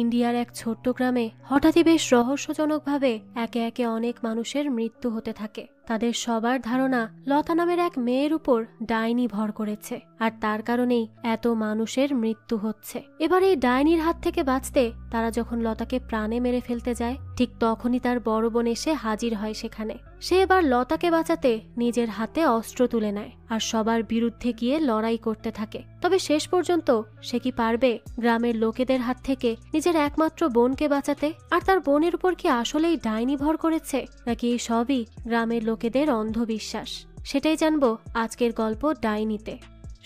ইন্ডিয়ার এক ছোট্ট গ্রামে হঠাৎই বেশ রহস্যজনকভাবে একে একে অনেক মানুষের মৃত্যু হতে থাকে। তাদের সবার ধারণা লতা নামের এক মেয়ের উপর ডাইনি ভর করেছে, আর তার কারণেই এত মানুষের মৃত্যু হচ্ছে। এবার এই ডাইনির হাত থেকে বাঁচতে তারা যখন লতাকে প্রাণে মেরে ফেলতে যায়, ঠিক তখনই তার বড় বোন এসে হাজির হয় সেখানে। সে এবার লতাকে বাঁচাতে নিজের হাতে অস্ত্র তুলে নেয় আর সবার বিরুদ্ধে গিয়ে লড়াই করতে থাকে। তবে শেষ পর্যন্ত সে কি পারবে গ্রামের লোকেদের হাত থেকে নিজের একমাত্র বোনকে বাঁচাতে? আর তার বোনের উপর কি আসলেই ডাইনি ভর করেছে, নাকি এই সবই গ্রামের লোকেদের অন্ধবিশ্বাস? সেটাই জানবো আজকের গল্প ডাইনিতে।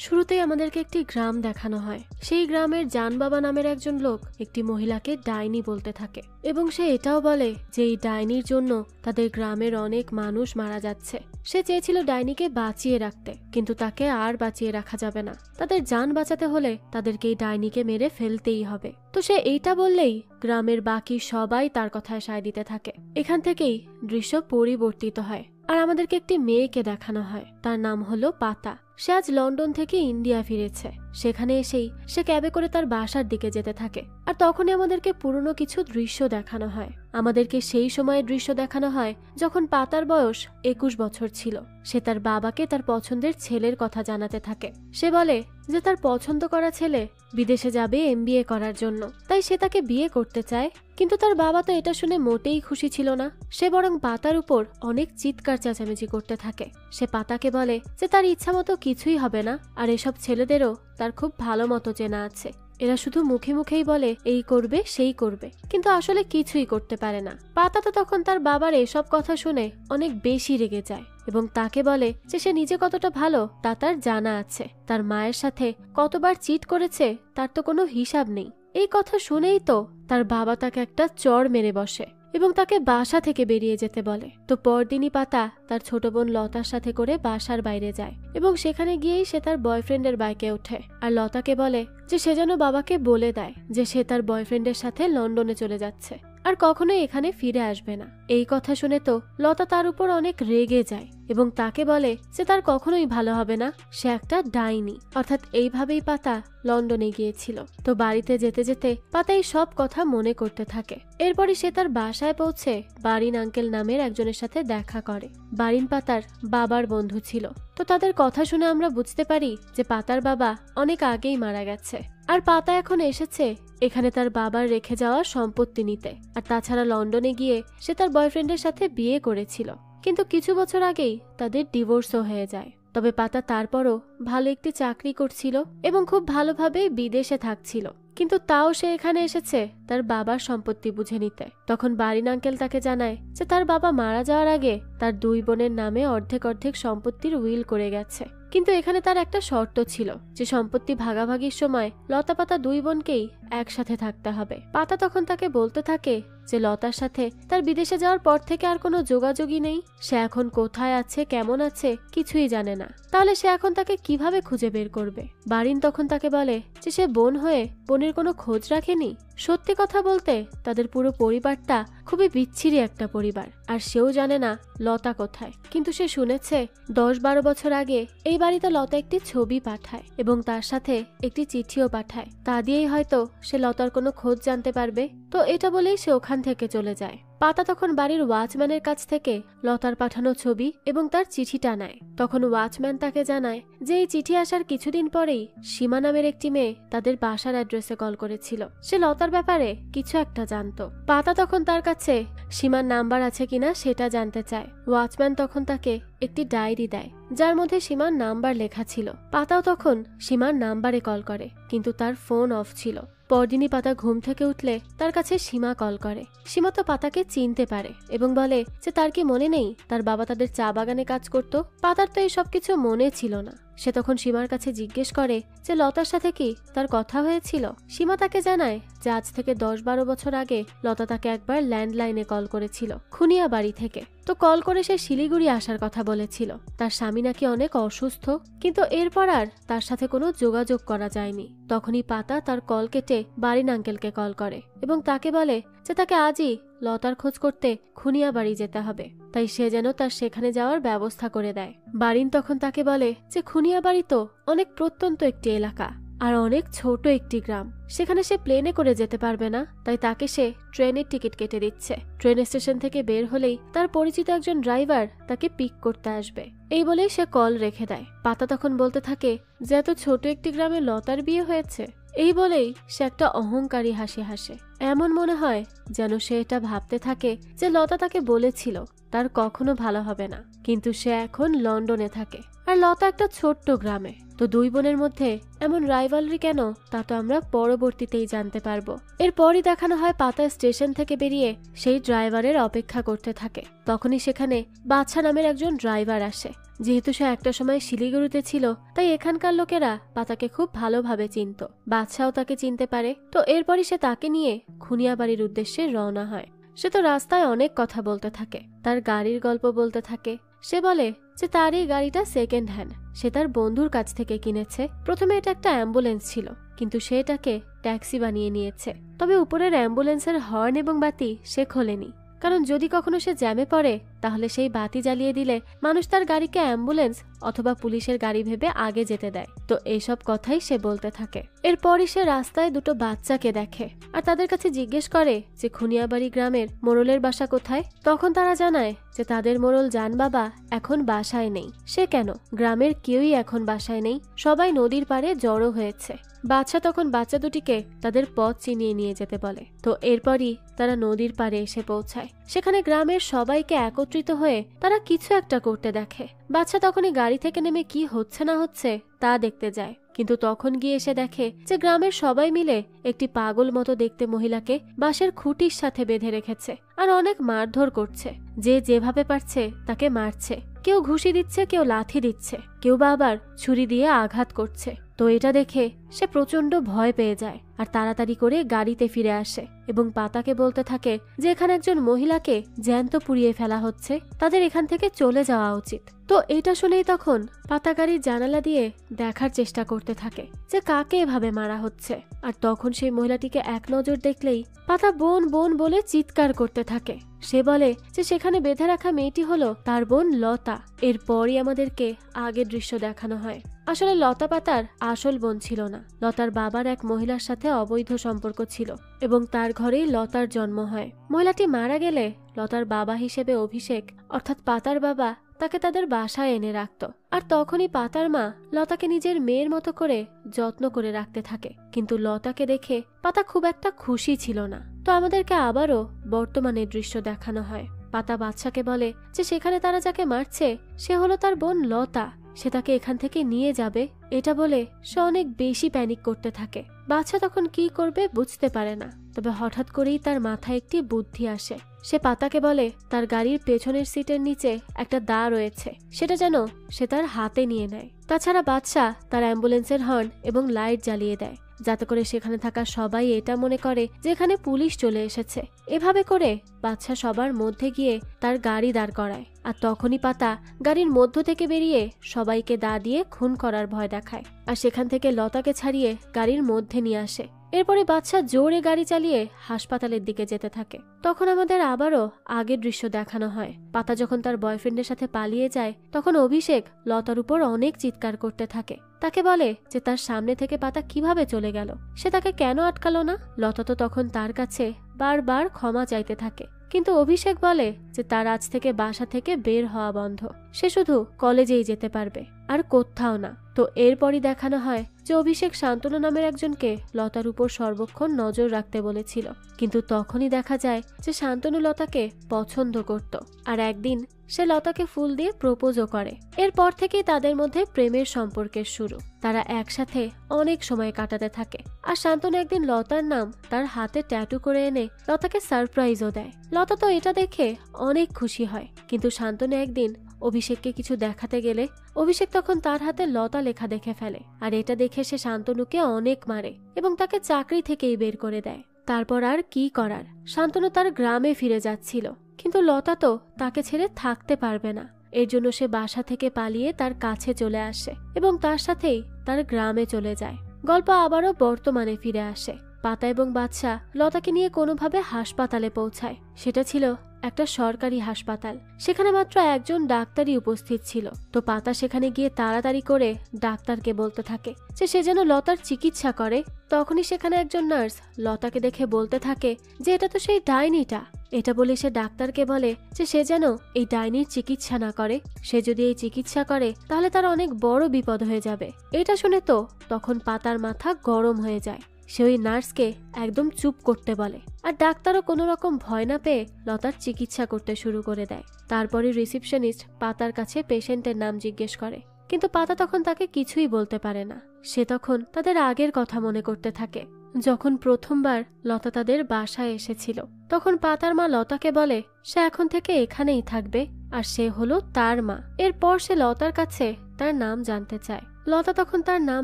শুরুতেই আমাদেরকে একটি গ্রাম দেখানো হয়। সেই গ্রামের জান বাবা নামের একজন লোক একটি মহিলাকে ডাইনি বলতে থাকে, এবং সে এটাও বলে যে এই ডাইনির জন্য তাদের গ্রামের অনেক মানুষ মারা যাচ্ছে। সে চেয়েছিল ডাইনিকে বাঁচিয়ে রাখতে, কিন্তু তাকে আর বাঁচিয়ে রাখা যাবে না। তাদের জান বাঁচাতে হলে তাদেরকে এই ডাইনিকে মেরে ফেলতেই হবে। তো সে এইটা বললেই গ্রামের বাকি সবাই তার কথায় সায় দিতে থাকে। এখান থেকেই দৃশ্য পরিবর্তিত হয়, আর আমাদেরকে একটি মেয়েকে দেখানো হয়। তার নাম হলো পাতা। সে আজ লন্ডন থেকে ইন্ডিয়া ফিরেছে। সেখানে এসেই সে ক্যাবে করে তার বাসার দিকে যেতে থাকে, আর তখনই আমাদেরকে পুরনো কিছু দৃশ্য দেখানো হয়। আমাদেরকে সেই সময়ের দৃশ্য দেখানো হয় যখন পাতার বয়স 21 বছর ছিল। সে তার বাবাকে তার পছন্দের ছেলের কথা জানাতে থাকে। সে বলে যে তার পছন্দ করা ছেলে বিদেশে যাবে MBA করার জন্য, তাই সে তাকে বিয়ে করতে চায়। কিন্তু তার বাবা তো এটা শুনে মোটেই খুশি ছিল না। সে বরং পাতার উপর অনেক চিৎকার চেঁচামেচি করতে থাকে। সে পাতাকে বলে যে তার ইচ্ছা মতো কিছুই হবে না, আর এসব ছেলেদেরও তার খুব ভালো মতো চেনা আছে। এরা শুধু মুখে মুখেই বলে এই করবে সেই করবে, কিন্তু আসলে কিছুই করতে পারে না। পাতা তো তখন তার বাবার এসব কথা শুনে অনেক বেশি রেগে যায় এবং তাকে বলে যে সে নিজে কতটা ভালো তা তার জানা আছে। তার মায়ের সাথে কতবার চিট করেছে তার তো কোনো হিসাব নেই। এই কথা শুনেই তো তার বাবা তাকে একটা চড় মেরে বসে এবং তাকে বাসা থেকে বেরিয়ে যেতে বলে। তো পরদিনই পাতা তার ছোট বোন লতার সাথে করে বাসার বাইরে যায়, এবং সেখানে গিয়েই সে তার বয়ফ্রেন্ডের বাইকে ওঠে আর লতাকে বলে যে সে যেন বাবাকে বলে দেয় যে সে তার বয়ফ্রেন্ডের সাথে লন্ডনে চলে যাচ্ছে আর কখনোই এখানে ফিরে আসবে না। এই কথা শুনে তো লতা তার উপর অনেক রেগে যায় এবং তাকে বলে যে তার কখনোই ভালো হবে না, সে একটা ডাইনি। অর্থাৎ এইভাবেই পাতা লন্ডনে গিয়েছিল। তো বাড়িতে যেতে যেতে পাতা এই সব কথা মনে করতে থাকে। এরপরই সে তার বাসায় পৌঁছে বারিন আঙ্কেল নামের একজনের সাথে দেখা করে। বারিন পাতার বাবার বন্ধু ছিল। তো তাদের কথা শুনে আমরা বুঝতে পারি যে পাতার বাবা অনেক আগেই মারা গেছে, আর পাতা এখন এসেছে এখানে তার বাবার রেখে যাওয়া সম্পত্তি নিতে। আর তাছাড়া লন্ডনে গিয়ে সে তার বয়ফ্রেন্ডের সাথে বিয়ে করেছিল, কিন্তু কিছু বছর আগেই তাদের ডিভোর্সও হয়ে যায়। তবে পাতা তারপরও ভালো একটি চাকরি করছিল এবং খুব ভালোভাবে বিদেশে থাকছিল, কিন্তু তাও সে এখানে এসেছে তার বাবার সম্পত্তি বুঝে নিতে। তখন বারিন আঙ্কেল তাকে জানায় যে তার বাবা মারা যাওয়ার আগে তার 2 বোনের নামে অর্ধেক অর্ধেক সম্পত্তির উইল করে গেছে, কিন্তু এখানে তার একটা শর্ত ছিল যে সম্পত্তি ভাগাভাগির সময় লতা পাতা 2 বোনকেই একসাথে থাকতে হবে। পাতা তখন তাকে বলতে থাকে যে লতার সাথে তার বিদেশে যাওয়ার পর থেকে আর কোনো যোগাযোগই নেই। সে এখন কোথায় আছে, কেমন আছে কিছুই জানে না। তাহলে সে এখন তাকে কিভাবে খুঁজে বের করবে? বারিন তখন তাকে বলে যে সে বোন হয়ে বোনের কোনো খোঁজ রাখেনি। সত্যি কথা বলতে তাদের পুরো পরিবারটা খুবই বিচ্ছিরি একটা পরিবার, আর সেও জানে না লতা কোথায়। কিন্তু সে শুনেছে 10-12 বছর আগে এই বাড়িতে লতা একটি ছবি পাঠায় এবং তার সাথে একটি চিঠিও পাঠায়। তা দিয়েই হয়তো সে লতার কোনো খোঁজ জানতে পারবে। তো এটা বলেই সে ওখান থেকে চলে যায়। পাতা তখন বাড়ির ওয়াচম্যানের কাছ থেকে লতার পাঠানো ছবি এবং তার চিঠিটা নেয়। তখন ওয়াচম্যান তাকে জানায় যে এই চিঠি আসার কিছুদিন পরেই সীমা নামের একটি মেয়ে তাদের বাসার অ্যাড্রেসে কল করেছিল। সে লতার ব্যাপারে কিছু একটা জানতো। পাতা তখন তার কাছে সীমার নাম্বার আছে কিনা সেটা জানতে চায়। ওয়াচম্যান তখন তাকে একটি ডায়েরি দেয় যার মধ্যে সীমার নাম্বার লেখা ছিল। পাতাও তখন সীমার নাম্বারে কল করে, কিন্তু তার ফোন অফ ছিল। পরদিনই পাতা ঘুম থেকে উঠলে তার কাছে সীমা কল করে। সীমা তো পাতাকে চিনতে পারে এবং বলে যে তার কি মনে নেই তার বাবা তাদের চা বাগানে কাজ করত। পাতার তো এই সবকিছু মনে ছিল না। সে তখন সীমার কাছে জিজ্ঞেস করে যে লতার সাথে কি তার কথা হয়েছিল। সীমা তাকে জানায় যে আজ থেকে 10-12 বছর আগে লতা তাকে একবার ল্যান্ডলাইনে কল করেছিল খুনিয়া বাড়ি থেকে। তো কল করে সে শিলিগুড়ি আসার কথা বলেছিল। তার স্বামী নাকি অনেক অসুস্থ, কিন্তু এরপর আর তার সাথে কোনো যোগাযোগ করা যায়নি। তখনই পাতা তার কল কেটে বারিন আঙ্কেলকে কল করে এবং তাকে বলে যে তাকে আজই লতার খোঁজ করতে খুনিয়া বাড়ি যেতে হবে, তাই সে যেন তার সেখানে যাওয়ার ব্যবস্থা করে দেয়। বারিন তখন তাকে বলে যে খুনিয়া বাড়ি তো অনেক প্রত্যন্ত একটি এলাকা, আর অনেক ছোট একটি গ্রাম। সেখানে সে প্লেনে করে যেতে পারবে না, তাই তাকে সে ট্রেনের টিকিট কেটে দিচ্ছে। ট্রেন স্টেশন থেকে বের হলেই তার পরিচিত একজন ড্রাইভার তাকে পিক করতে আসবে, এই বলেই সে কল রেখে দেয়। পাতা তখন বলতে থাকে যে এত ছোট একটি গ্রামে লতার বিয়ে হয়েছে। এই বলেই সে একটা অহংকারী হাসি হাসে। এমন মনে হয় যেন সে এটা ভাবতে থাকে যে লতা তাকে বলেছিল তার কখনো ভালো হবে না, কিন্তু সে এখন লন্ডনে থাকে আর লতা একটা ছোট্ট গ্রামে। তো দুই বোনের মধ্যে এমন রাইভালরি কেন, তা তো আমরা পরবর্তীতেই জানতে পারবো। এরপরই দেখানো হয় পাতা স্টেশন থেকে বেরিয়ে সেই ড্রাইভারের অপেক্ষা করতে থাকে। তখনই সেখানে বাদশা নামের একজন ড্রাইভার আসে। যেহেতু সে একটা সময় শিলিগুড়িতে ছিল, তাই এখানকার লোকেরা পাতাকে খুব ভালোভাবে চিনত। বাদশাও তাকে চিনতে পারে। তো এরপরই সে তাকে নিয়ে খুনিয়াবাড়ির উদ্দেশ্যে রওনা হয়। সে তো রাস্তায় অনেক কথা বলতে থাকে, তার গাড়ির গল্প বলতে থাকে। সে বলে যে তার এই গাড়িটা সেকেন্ড হ্যান্ড, সে তার বন্ধুর কাছ থেকে কিনেছে। প্রথমে এটা একটা অ্যাম্বুলেন্স ছিল, কিন্তু সে এটাকে ট্যাক্সি বানিয়ে নিয়েছে। তবে উপরের অ্যাম্বুলেন্সের হর্ন এবং বাতি সে খোলেনি, কারণ যদি কখনো সে জ্যামে পড়ে তাহলে সেই বাতি জ্বালিয়ে দিলে মানুষ তার গাড়িকে অ্যাম্বুলেন্স অথবা পুলিশের গাড়ি ভেবে আগে যেতে দেয়। তো এইসব কথাই সে বলতে থাকে। এরপরই সে রাস্তায় দুটো বাচ্চাকে দেখে আর তাদের কাছে জিজ্ঞেস করে যে খুনিয়াবাড়ি গ্রামের মোড়লের বাসা কোথায়। তখন তারা জানায় যে তাদের মোড়ল জান বাবা এখন বাসায় নেই। সে কেন, গ্রামের কেউই এখন বাসায় নেই, সবাই নদীর পাড়ে জড়ো হয়েছে। বাদশা তখন বাচ্চা দুটিকে তাদের পথ চিনিয়ে নিয়ে যেতে বলে। তো এরপরই তারা নদীর পাড়ে এসে পৌঁছায়। সেখানে গ্রামের সবাইকে একত্রিত হয়ে তারা কিছু একটা করতে দেখে। বাদশা তখনই গাড়ি থেকে নেমে কি হচ্ছে না হচ্ছে তা দেখতে যায়, কিন্তু তখন গিয়ে এসে দেখে যে গ্রামের সবাই মিলে একটি পাগল মতো দেখতে মহিলাকে বাঁশের খুঁটির সাথে বেঁধে রেখেছে আর অনেক মারধর করছে। যে যেভাবে পারছে তাকে মারছে, কেউ ঘুষি দিচ্ছে, কেউ লাথি দিচ্ছে, কেউ বা আবার ছুরি দিয়ে আঘাত করছে। তো এটা দেখে সে প্রচন্ড ভয় পেয়ে যায় আর তাড়াতাড়ি করে গাড়িতে ফিরে আসে এবং পাতাকে বলতে থাকে যে এখানে একজন মহিলাকে জ্যান্ত পুড়িয়ে ফেলা হচ্ছে, তাদের এখান থেকে চলে যাওয়া উচিত। তো এটা শুনেই তখন পাতা গাড়ির জানালা দিয়ে দেখার চেষ্টা করতে থাকে যে কাকে এভাবে মারা হচ্ছে। আর তখন সেই মহিলাটিকে এক নজর দেখলেই পাতা বোন বোন বলে চিৎকার করতে থাকে। সে বলে যে সেখানে বেঁধে রাখা মেয়েটি হলো তার বোন লতা। এরপরই আমাদেরকে আগের দৃশ্য দেখানো হয়। আসলে লতা পাতার আসল বোন ছিল না, লতার বাবার এক মহিলার সাথে অবৈধ সম্পর্ক ছিল এবং তার ঘরেই লতার জন্ম হয়। মহিলাটি মারা গেলে লতার বাবা হিসেবে অভিষেক অর্থাৎ পাতার বাবা তাকে তাদের বাসায় এনে রাখত। আর তখনই পাতার মা লতাকে নিজের মেয়ের মতো করে যত্ন করে রাখতে থাকে। কিন্তু লতাকে দেখে পাতা খুব একটা খুশি ছিল না। তো আমাদেরকে আবারও বর্তমানের দৃশ্য দেখানো হয়। পাতা বাদশাকে বলে যে সেখানে তারা যাকে মারছে সে হলো তার বোন লতা, সে তাকে এখান থেকে নিয়ে যাবে। এটা বলে সে অনেক বেশি প্যানিক করতে থাকে। বাদশা তখন কি করবে বুঝতে পারে না। তবে হঠাৎ করেই তার মাথায় একটি বুদ্ধি আসে। সে পাতাকে বলে তার গাড়ির পেছনের সিটের নিচে একটা দা রয়েছে, সেটা যেন সে তার হাতে নিয়ে নেয়। তাছাড়া বাদশা তার অ্যাম্বুলেন্সের হর্ন এবং লাইট জ্বালিয়ে দেয়, যাতে করে সেখানে থাকা সবাই এটা মনে করে যে এখানে পুলিশ চলে এসেছে। এভাবে করে বাদশা সবার মধ্যে গিয়ে তার গাড়ি দাঁড় করায়। আর তখনই পাতা গাড়ির মধ্য থেকে বেরিয়ে সবাইকে দা দিয়ে খুন করার ভয় দেখায় আর সেখান থেকে লতাকে ছাড়িয়ে গাড়ির মধ্যে নিয়ে আসে। এরপরে বাদশা জোরে গাড়ি চালিয়ে হাসপাতালের দিকে যেতে থাকে। তখন আমাদের আবারও আগের দৃশ্য দেখানো হয়। পাতা যখন তার বয়ফ্রেন্ডের সাথে পালিয়ে যায় তখন অভিষেক লতার উপর অনেক চিৎকার করতে থাকে। তাকে বলে যে তার সামনে থেকে পাতা কিভাবে চলে গেল, সে তাকে কেন আটকালো না। লতা তো তখন তার কাছে বারবার ক্ষমা চাইতে থাকে, কিন্তু অভিষেক বলে যে তার আজ থেকে বাসা থেকে বের হওয়া বন্ধ, সে শুধু কলেজেই যেতে পারবে আর কোথাও না। তো এরপরই দেখানো হয় যে অভিষেক শান্তনু নামের একজনকে লতার উপর সর্বক্ষণ নজর রাখতে বলেছিল, কিন্তু তখনই দেখা যায় যে শান্তনু লতাকে পছন্দ করত আর একদিন সে লতাকে ফুল দিয়ে প্রপোজও করে। এরপর থেকেই তাদের মধ্যে প্রেমের সম্পর্কের শুরু। তারা একসাথে অনেক সময় কাটাতে থাকে আর শান্তনু একদিন লতার নাম তার হাতে ট্যাটু করে এনে লতাকে সারপ্রাইজও দেয়। লতা তো এটা দেখে অনেক খুশি হয়, কিন্তু শান্তনু একদিন অভিষেককে কিছু দেখাতে গেলে অভিষেক তখন তার হাতে লতা লেখা দেখে ফেলে আর এটা দেখে সে শান্তনুকে অনেক মারে এবং তাকে চাকরি থেকেই বের করে দেয়। তারপর আর কি করার, শান্তনু তার গ্রামে ফিরে যাচ্ছিল, কিন্তু লতা তো তাকে ছেড়ে থাকতে পারবে না। এর জন্য সে বাসা থেকে পালিয়ে তার কাছে চলে আসে এবং তার সাথেই তার গ্রামে চলে যায়। গল্প আবারও বর্তমানে ফিরে আসে। পাতা এবং বাদশা লতাকে নিয়ে কোনোভাবে হাসপাতালে পৌঁছায়। সেটা ছিল একটা সরকারি হাসপাতাল। সেখানে মাত্র একজন ডাক্তারই উপস্থিত ছিল। তো পাতা সেখানে গিয়ে তাড়াতাড়ি করে ডাক্তারকে বলতে থাকে যে সে যেন লতার চিকিৎসা করে। তখনই সেখানে একজন নার্স লতাকে দেখে বলতে থাকে যে এটা তো সেই ডাইনিটা। এটা বলে সে ডাক্তারকে বলে যে সে যেন এই ডাইনির চিকিৎসা না করে। সে যদি এই চিকিৎসা করে তাহলে তার অনেক বড় বিপদ হয়ে যাবে। এটা শুনে তো তখন পাতার মাথা গরম হয়ে যায়। সে ওই নার্সকে একদম চুপ করতে বলে, আর ডাক্তারও কোনো রকম ভয় না পেয়ে লতার চিকিৎসা করতে শুরু করে দেয়। তারপরে রিসিপশনিস্ট পাতার কাছে পেশেন্টের নাম জিজ্ঞেস করে, কিন্তু পাতা তখন তাকে কিছুই বলতে পারে না। সে তখন তাদের আগের কথা মনে করতে থাকে, যখন প্রথমবার লতা তাদের বাসায় এসেছিল। তখন পাতার মা লতাকে বলে সে এখন থেকে এখানেই থাকবে, আর সে হলো তার মা। এরপর সে লতার কাছে তার নাম জানতে চায়। লতা তখন তার নাম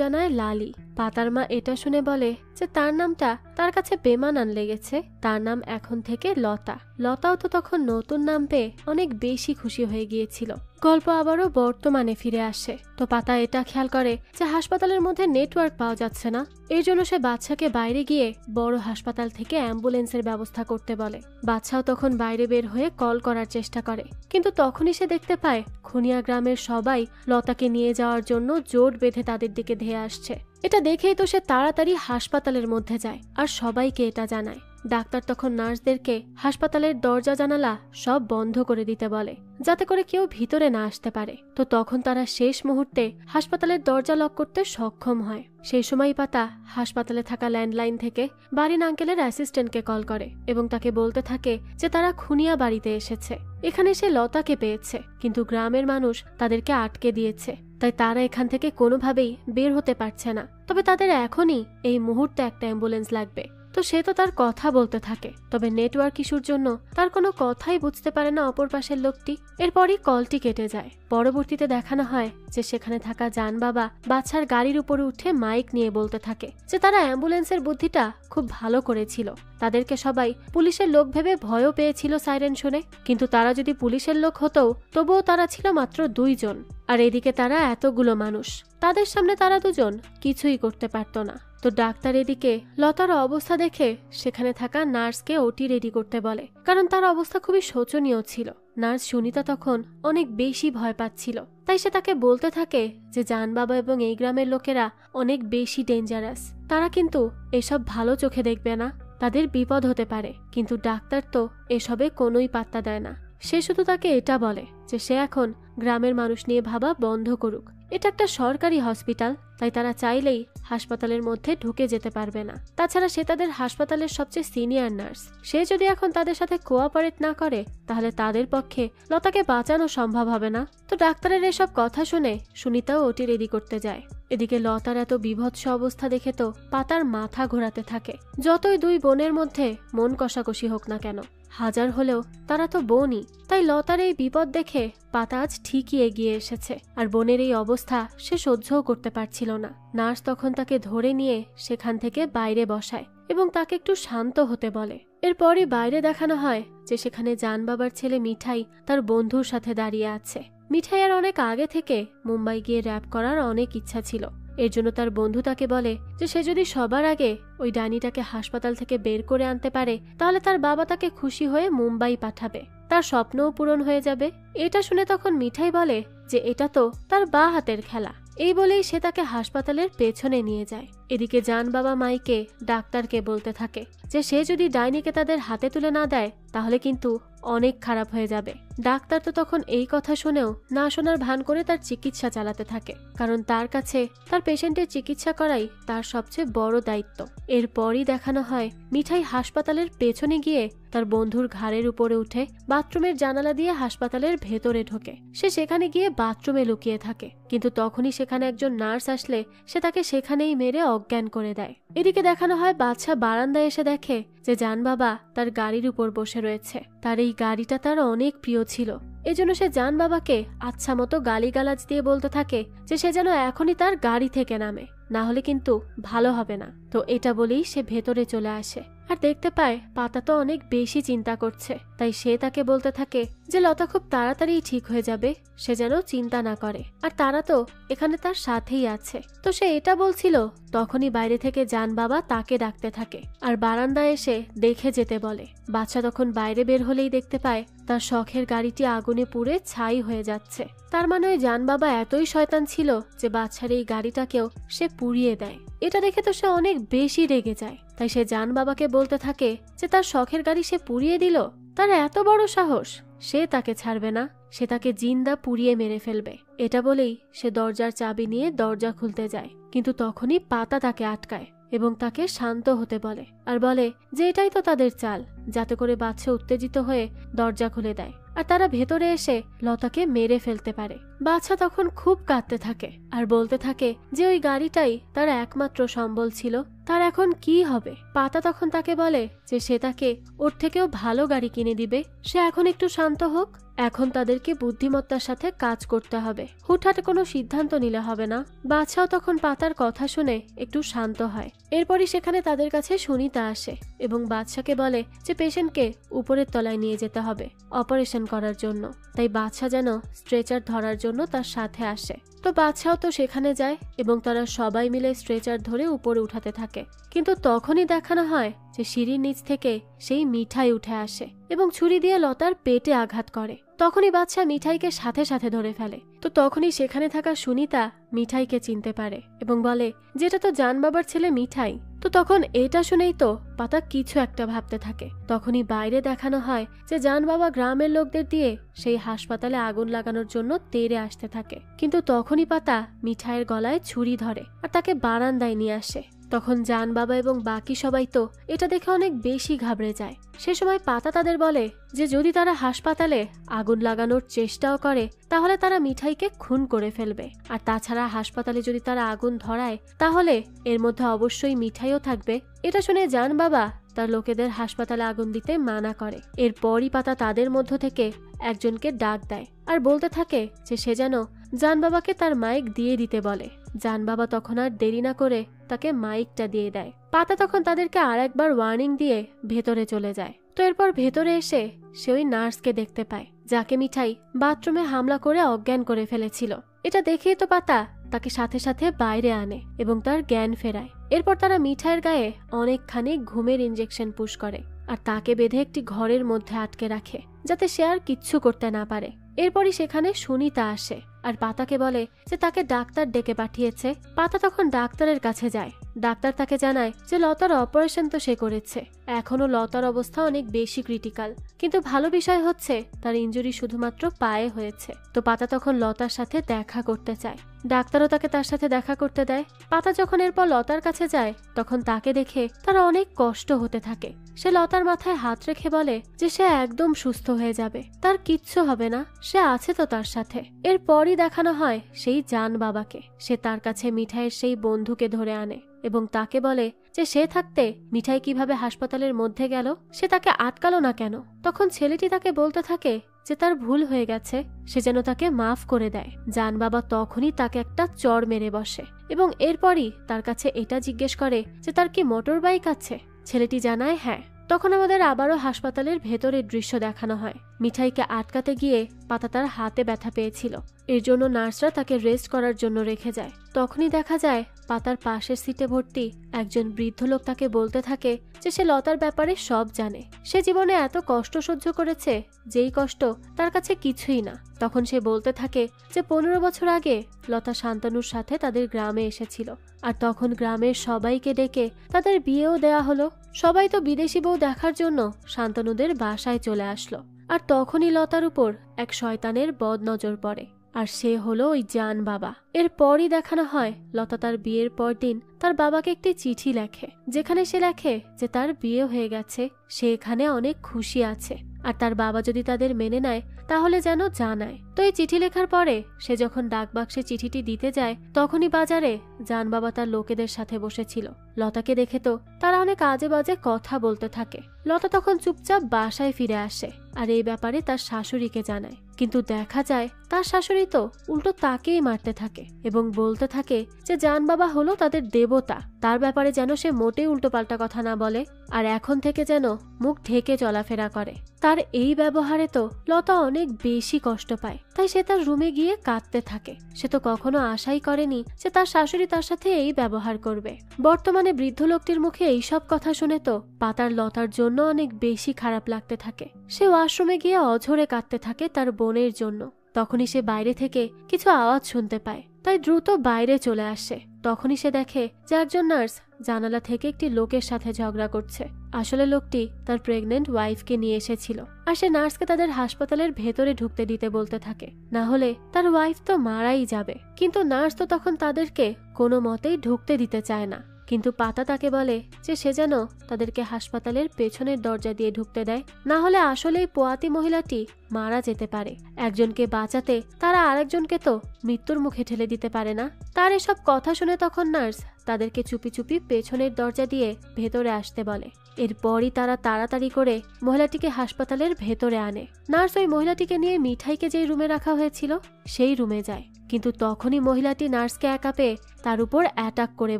জানায় লালি। পাতার মা এটা শুনে বলে যে তার নামটা তার কাছে বেমানান লেগেছে, তার নাম এখন থেকে লতা। লতাও তো তখন নতুন নাম পেয়ে অনেক বেশি খুশি হয়ে গিয়েছিল। গল্প আবারও বর্তমানে ফিরে আসে। তো পাতা এটা খেয়াল করে যে হাসপাতালের মধ্যে নেটওয়ার্ক পাওয়া যাচ্ছে না। এর জন্য সে বাদশাকে বাইরে গিয়ে বড় হাসপাতাল থেকে অ্যাম্বুলেন্সের ব্যবস্থা করতে বলে। বাদশাও তখন বাইরে বের হয়ে কল করার চেষ্টা করে, কিন্তু তখনই সে দেখতে পায় খুনিয়া গ্রামের সবাই লতাকে নিয়ে যাওয়ার জন্য জোট বেঁধে তাদের দিকে ধেয়ে আসছে। এটা দেখেই তো সে তাড়াতাড়ি হাসপাতালের মধ্যে যায় আর সবাইকে এটা জানায়। ডাক্তার তখন নার্সদেরকে হাসপাতালের দরজা জানালা সব বন্ধ করে দিতে বলে, যাতে করে কেউ ভিতরে না আসতে পারে। তো তখন তারা শেষ মুহূর্তে হাসপাতালের দরজা লক করতে সক্ষম হয়। সেই সময় পাতা হাসপাতালে থাকা ল্যান্ডলাইন থেকে বাড়ির আঙ্কেলের অ্যাসিস্ট্যান্টকে কল করে এবং তাকে বলতে থাকে যে তারা খুনিয়া বাড়িতে এসেছে। এখানে সে লতাকে পেয়েছে, কিন্তু গ্রামের মানুষ তাদেরকে আটকে দিয়েছে, তাই তারা এখান থেকে কোনোভাবেই বের হতে পারছে না। তবে তাদের এখনই এই মুহূর্তে একটা অ্যাম্বুলেন্স লাগবে। তো সে তো তার কথা বলতে থাকে, তবে নেটওয়ার্ক ইস্যুর জন্য তার কোনো কথাই বুঝতে পারে না অপর পাশের লোকটি। এরপরই কলটি কেটে যায়। পরবর্তীতে দেখানো হয় যে সেখানে থাকা জান বাবা বাচ্চার গাড়ির উপরে উঠে মাইক নিয়ে বলতে থাকে যে তারা অ্যাম্বুলেন্সের বুদ্ধিটা খুব ভালো করেছিল। তাদেরকে সবাই পুলিশের লোক ভেবে ভয়ও পেয়েছিল সাইরেন শুনে, কিন্তু তারা যদি পুলিশের লোক হতো তবুও তারা ছিল মাত্র 2 জন। আর এদিকে তারা এতগুলো মানুষ, তাদের সামনে তারা দুজন কিছুই করতে পারত না। তো ডাক্তার এদিকে লতার অবস্থা দেখে সেখানে থাকা নার্সকে ওটি রেডি করতে বলে, কারণ তার অবস্থা খুবই শোচনীয় ছিল। নার্স সুনিতা তখন অনেক বেশি ভয় পাচ্ছিল, তাই সে তাকে বলতে থাকে যে জান বাবা এবং এই গ্রামের লোকেরা অনেক বেশি ডেঞ্জারাস। তারা কিন্তু এসব ভালো চোখে দেখবে না, তাদের বিপদ হতে পারে। কিন্তু ডাক্তার তো এসবে কোনোই পাত্তা দেয় না। সে শুধু তাকে এটা বলে যে সে এখন গ্রামের মানুষ নিয়ে ভাবা বন্ধ করুক। এটা একটা সরকারি হসপিটাল, তাই তারা চাইলেই হাসপাতালের মধ্যে ঢুকে যেতে পারবে না। তাছাড়া সে তাদের হাসপাতালের সবচেয়ে সিনিয়র নার্স। সে যদি এখন তাদের সাথে কোঅপারেট না করে তাহলে তাদের পক্ষে লতাকে বাঁচানো সম্ভব হবে না। তো ডাক্তারের এসব কথা শুনে সুনিতাও ওটি রেডি করতে যায়। এদিকে লতার এত বিভৎস অবস্থা দেখে তো পাতার মাথা ঘোরাতে থাকে। যতই 2 বোনের মধ্যে মন কষাকষি হোক না কেন, হাজার হলেও তারা তো বোনই। তাই লতার এই বিপদ দেখে পাতা আজ ঠিকই এগিয়ে এসেছে, আর বোনের এই অবস্থা সে সহ্যও করতে পারছিল না। নার্স তখন তাকে ধরে নিয়ে সেখান থেকে বাইরে বসায় এবং তাকে একটু শান্ত হতে বলে। এরপরই বাইরে দেখানো হয় যে সেখানে জান বাবার ছেলে মিঠাই তার বন্ধুর সাথে দাঁড়িয়ে আছে। মিঠাইয়ের অনেক আগে থেকে মুম্বাই গিয়ে র‍্যাপ করার অনেক ইচ্ছা ছিল। এর জন্য তার বন্ধু তাকে বলে যে সে যদি সবার আগে ওই ডাইনিটাকে হাসপাতাল থেকে বের করে আনতে পারে তাহলে তার বাবা তাকে খুশি হয়ে মুম্বাই পাঠাবে, তার স্বপ্নও পূরণ হয়ে যাবে। এটা শুনে তখন মিঠাই বলে যে এটা তো তার বা হাতের খেলা। এই বলেই সে তাকে হাসপাতালের পেছনে নিয়ে যায়। এদিকে জান বাবা মাইকে ডাক্তারকে বলতে থাকে যে সে যদি ডাইনিকে তাদের হাতে তুলে না দেয় তাহলে কিন্তু অনেক খারাপ হয়ে যাবে। ডাক্তার তো তখন এই কথা শুনেও না শোনার ভান করে তার চিকিৎসা চালাতে থাকে, কারণ তার কাছে তার পেশেন্টের চিকিৎসা করাই তার সবচেয়ে বড় দায়িত্ব। এরপরই দেখানো হয় মিঠাই হাসপাতালের পেছনে গিয়ে তার বন্ধুর ঘাড়ের উপরে উঠে বাথরুমের জানালা দিয়ে হাসপাতালের ভেতরে ঢোকে। সে সেখানে গিয়ে বাথরুমে লুকিয়ে থাকে, কিন্তু তখনই সেখানে একজন নার্স আসলে সে তাকে সেখানেই মেরে অজ্ঞান করে দেয়। এদিকে দেখানো হয় বাদশা বারান্দায় এসে দেখে যে জান বাবা তার গাড়ির উপর বসে রয়েছে। তার এই গাড়িটা তার অনেক প্রিয় ছিল, এজন্য সে জান বাবাকে আচ্ছা মতো গালিগালাজ দিয়ে বলতে থাকে যে সে যেন এখনই তার গাড়ি থেকে নামে। না হলে কিন্তু ভালো হবে না। তো এটা বলেই সে ভেতরে চলে আসে আর দেখতে পায় পাতা তো অনেক বেশি চিন্তা করছে। তাই সে তাকে বলতে থাকে যে লতা খুব তাড়াতাড়ি ঠিক হয়ে যাবে, সে যেন চিন্তা না করে, আর তারা তো এখানে তার সাথেই আছে। তো সে এটা বলছিল, তখনই বাইরে থেকে জান বাবা তাকে ডাকতে থাকে আর বারান্দায় এসে দেখে যেতে বলে। বাচ্চা তখন বাইরে বের হলেই দেখতে পায় তার শখের গাড়িটি আগুনে পুড়ে ছাই হয়ে যাচ্ছে। তার মানে ওই জান বাবা এতই শয়তান ছিল যে বাচ্চার এই গাড়িটাকেও সে পুড়িয়ে দেয়। এটা দেখে তো সে অনেক বেশি রেগে যায়। তাই সে জান বাবাকে বলতে থাকে যে তার শখের গাড়ি সে পুড়িয়ে দিল, তার এত বড় সাহস, সে তাকে ছাড়বে না, সে তাকে জিন্দা পুড়িয়ে মেরে ফেলবে। এটা বলেই সে দরজার চাবি নিয়ে দরজা খুলতে যায়, কিন্তু তখনই পাতা তাকে আটকায় এবং তাকে শান্ত হতে বলে আর বলে যে এটাই তো তাদের চাল, যাতে করে বাচ্চা উত্তেজিত হয়ে দরজা খুলে দেয় আর তারা ভেতরে এসে লতাকে মেরে ফেলতে পারে। বাচ্চা তখন খুব কাঁদতে থাকে আর বলতে থাকে যে ওই গাড়িটাই তার একমাত্র সম্বল ছিল, তার এখন কি হবে। পাতা তখন তাকে বলে যে সে তাকে ওর থেকেও ভালো গাড়ি কিনে দিবে, সে এখন একটু শান্ত হোক। এখন তাদেরকে বুদ্ধিমত্তার সাথে কাজ করতে হবে, হুটহাট কোনো সিদ্ধান্ত নিলে হবে না। বাচ্চাও তখন পাতার কথা শুনে একটু শান্ত হয়। এরপরই সেখানে তাদের কাছে সুনিতা আসে এবং বাচ্চাকে বলে যে পেশেন্টকে উপরের তলায় নিয়ে যেতে হবে অপারেশন করার জন্য। তাই বাচ্চা যেন স্ট্রেচার ধরার জন্য তার সাথে আসে। তো বাচ্চাও তো সেখানে যায় এবং তারা সবাই মিলে স্ট্রেচার ধরে উপরে উঠাতে থাকে। কিন্তু তখনই দেখানো হয় যে সিঁড়ির নিচ থেকে সেই মিঠাই উঠে আসে এবং ছুরি দিয়ে লতার পেটে আঘাত করে। তখনই বাচ্চা মিঠাইকে সাথে সাথে ধরে ফেলে। তো তখনই সেখানে থাকা সুনিতা মিঠাইকে চিনতে পারে এবং বলে যেটা তো জান বাবার ছেলে মিঠাই। তো তখন এটা শুনেই তো পাতা কিছু একটা ভাবতে থাকে। তখনই বাইরে দেখানো হয় যে জান বাবা গ্রামের লোকদের দিয়ে সেই হাসপাতালে আগুন লাগানোর জন্য তেড়ে আসতে থাকে। কিন্তু তখনই পাতা মিঠাইয়ের গলায় ছুরি ধরে আর তাকে বারান্দায় নিয়ে আসে। তখন জান বাবা এবং বাকি সবাই তো এটা দেখে অনেক বেশি ঘাবড়ে যায়। সে সময় পাতা তাদের বলে যে যদি তারা হাসপাতালে আগুন লাগানোর চেষ্টাও করে তাহলে তারা মিঠাইকে খুন করে ফেলবে, আর তাছাড়া হাসপাতালে যদি তারা আগুন ধরায় তাহলে এর মধ্যে অবশ্যই মিঠাইও থাকবে। এটা শুনে জান বাবা তার লোকেদের হাসপাতালে আগুন দিতে মানা করে। এরপরই পাতা তাদের মধ্য থেকে একজনকে ডাক দেয় আর বলতে থাকে যে সে যেন জান বাবাকে তার মাইক দিয়ে দিতে বলে। জান বাবা তখন আর দেরি না করে তাকে মাইকটা দিয়ে দেয়। পাতা তখন তাদেরকে আর একবার ওয়ার্নিং দিয়ে ভেতরে চলে যায়। তো এরপর ভেতরে এসে সে ওই নার্সকে দেখতে পায় যাকে মিঠাই বাথরুমে হামলা করে অজ্ঞান করে ফেলেছিল। এটা দেখেই তো পাতা তাকে সাথে সাথে বাইরে আনে এবং তার জ্ঞান ফেরায়। এরপর তারা মিঠাইয়ের গায়ে অনেকখানি ঘুমের ইঞ্জেকশন পুশ করে আর তাকে বেঁধে একটি ঘরের মধ্যে আটকে রাখে যাতে সে আর কিচ্ছু করতে না পারে। এরপরই সেখানে সুনিতা আসে আর পাতাকে বলে যে তাকে ডাক্তার ডেকে পাঠিয়েছে। পাতা তখন ডাক্তারের কাছে যায়। ডাক্তার তাকে জানায় যে লতার অপারেশন তো সে করেছে, এখনো লতার অবস্থা অনেক বেশি ক্রিটিক্যাল, কিন্তু ভালো বিষয় হচ্ছে তার ইনজুরি শুধুমাত্র পায়ে হয়েছে। তো পাতা তখন লতার সাথে দেখা করতে চায়। ডাক্তারও তাকে তার সাথে দেখা করতে দেয়। পাতা যখন এরপর লতার কাছে যায় তখন তাকে দেখে তার অনেক কষ্ট হতে থাকে। সে লতার মাথায় হাত রেখে বলে যে সে একদম সুস্থ হয়ে যাবে, তার কিচ্ছু হবে না, সে আছে তো তার সাথে। এরপরই দেখানো হয় সেই জান বাবাকে। সে তার কাছে মিঠাইয়ের সেই বন্ধুকে ধরে আনে এবং তাকে বলে যে সে থাকতে মিঠাই কিভাবে হাসপাতালের মধ্যে গেল, সে তাকে আটকালো না কেন। তখন ছেলেটি তাকে বলতে থাকে যে তার ভুল হয়ে গেছে, সে যেন তাকে মাফ করে দেয়। জান বাবা তখনই তাকে একটা চড় মেরে বসে এবং এরপরই তার কাছে এটা জিজ্ঞেস করে যে তার কি মোটর বাইক আছে। ছেলেটি জানায় হ্যাঁ। তখন আমাদের আবারও হাসপাতালের ভেতরের দৃশ্য দেখানো হয়। মিঠাইকে আটকাতে গিয়ে পাতা তার হাতে ব্যথা পেয়েছিল, এর জন্য নার্সরা তাকে রেস্ট করার জন্য রেখে যায়। তখনই দেখা যায় পাতার পাশের সিটে ভর্তি একজন বৃদ্ধ লোক তাকে বলতে থাকে যে সে লতার ব্যাপারে সব জানে। সে জীবনে এত কষ্ট সহ্য করেছে যেই কষ্ট তার কাছে কিছুই না। তখন সে বলতে থাকে যে 15 বছর আগে লতা শান্তনুর সাথে তাদের গ্রামে এসেছিল, আর তখন গ্রামের সবাইকে ডেকে তাদের বিয়েও দেয়া হলো। সবাই তো বিদেশি বউ দেখার জন্য শান্তনুদের বাসায় চলে আসলো, আর তখনই লতার উপর এক শয়তানের বদ নজর পড়ে, আর সে হলো ওই জান বাবা। এরপরই দেখানো হয় লতা তার বিয়ের পর দিন তার বাবাকে একটি চিঠি লেখে, যেখানে সে লেখে যে তার বিয়ে হয়ে গেছে, সে এখানে অনেক খুশি আছে, আর তার বাবা যদি তাদের মেনে নেয় তাহলে যেন জানায়। তো এই চিঠি লেখার পরে সে যখন ডাকবাক্সে চিঠিটি দিতে যায় তখনই বাজারে জান বাবা তার লোকেদের সাথে বসেছিল। লতাকে দেখে তো তারা অনেক আজে বাজে কথা বলতে থাকে। লতা তখন চুপচাপ বাসায় ফিরে আসে আর এই ব্যাপারে তার শাশুড়িকে জানায়। কিন্তু দেখা যায় তার শাশুড়ি তো উল্টো তাকেই মারতে থাকে এবং বলতে থাকে যে জান বাবা হলো তাদের দেবতা, তার ব্যাপারে যেন সে মোটেই উল্টোপাল্টা কথা না বলে আর এখন থেকে যেন মুখ ঢেকে চলাফেরা করে। তার এই ব্যবহারে তো লতা অনেক বেশি কষ্ট পায়, তাই সে তার রুমে গিয়ে কাঁদতে থাকে। সে তো কখনো আশাই করেনি যে তার শাশুড়ি তার সাথে এই ব্যবহার করবে। বর্তমানে বৃদ্ধ লোকটির মুখে এইসব কথা শুনে তো পাতার লতার জন্য অনেক বেশি খারাপ লাগতে থাকে। সে ওয়াশরুমে গিয়ে অঝরে কাঁদতে থাকে তার বোনের জন্য। তখনই সে বাইরে থেকে কিছু আওয়াজ শুনতে পায়, তাই দ্রুত বাইরে চলে আসে। তখনই সে দেখে যে একজন নার্স জানালা থেকে একটি লোকের সাথে ঝগড়া করছে। আসলে লোকটি তার প্রেগনেন্ট ওয়াইফকে নিয়ে এসেছিল আর সে নার্সকে তাদের হাসপাতালের ভেতরে ঢুকতে দিতে বলতে থাকে, না হলে তার ওয়াইফ তো মারাই যাবে। কিন্তু নার্স তো তখন তাদেরকে কোনো মতেই ঢুকতে দিতে চায় না। কিন্তু পাতা তাকে বলে যে সে যেন তাদেরকে হাসপাতালের পেছনের দরজা দিয়ে ঢুকতে দেয়, না হলে আসলেই পোয়াতি মহিলাটি মারা যেতে পারে। একজনকে বাঁচাতে তারা আরেকজনকে তো মৃত্যুর মুখে ঠেলে দিতে পারে না। তার এসব কথা শুনে তখন নার্স তাদেরকে চুপি চুপি পেছনের দরজা দিয়ে ভেতরে আসতে বলে। এরপরই তারা তাড়াতাড়ি করে মহিলাটিকে হাসপাতালের ভেতরে আনে। নার্স ওই মহিলাটিকে নিয়ে মিঠাইকে যেই রুমে রাখা হয়েছিল সেই রুমে যায়, কিন্তু তখনই মহিলাটি নার্সকে একা পেয়ে তার উপর অ্যাটাক করে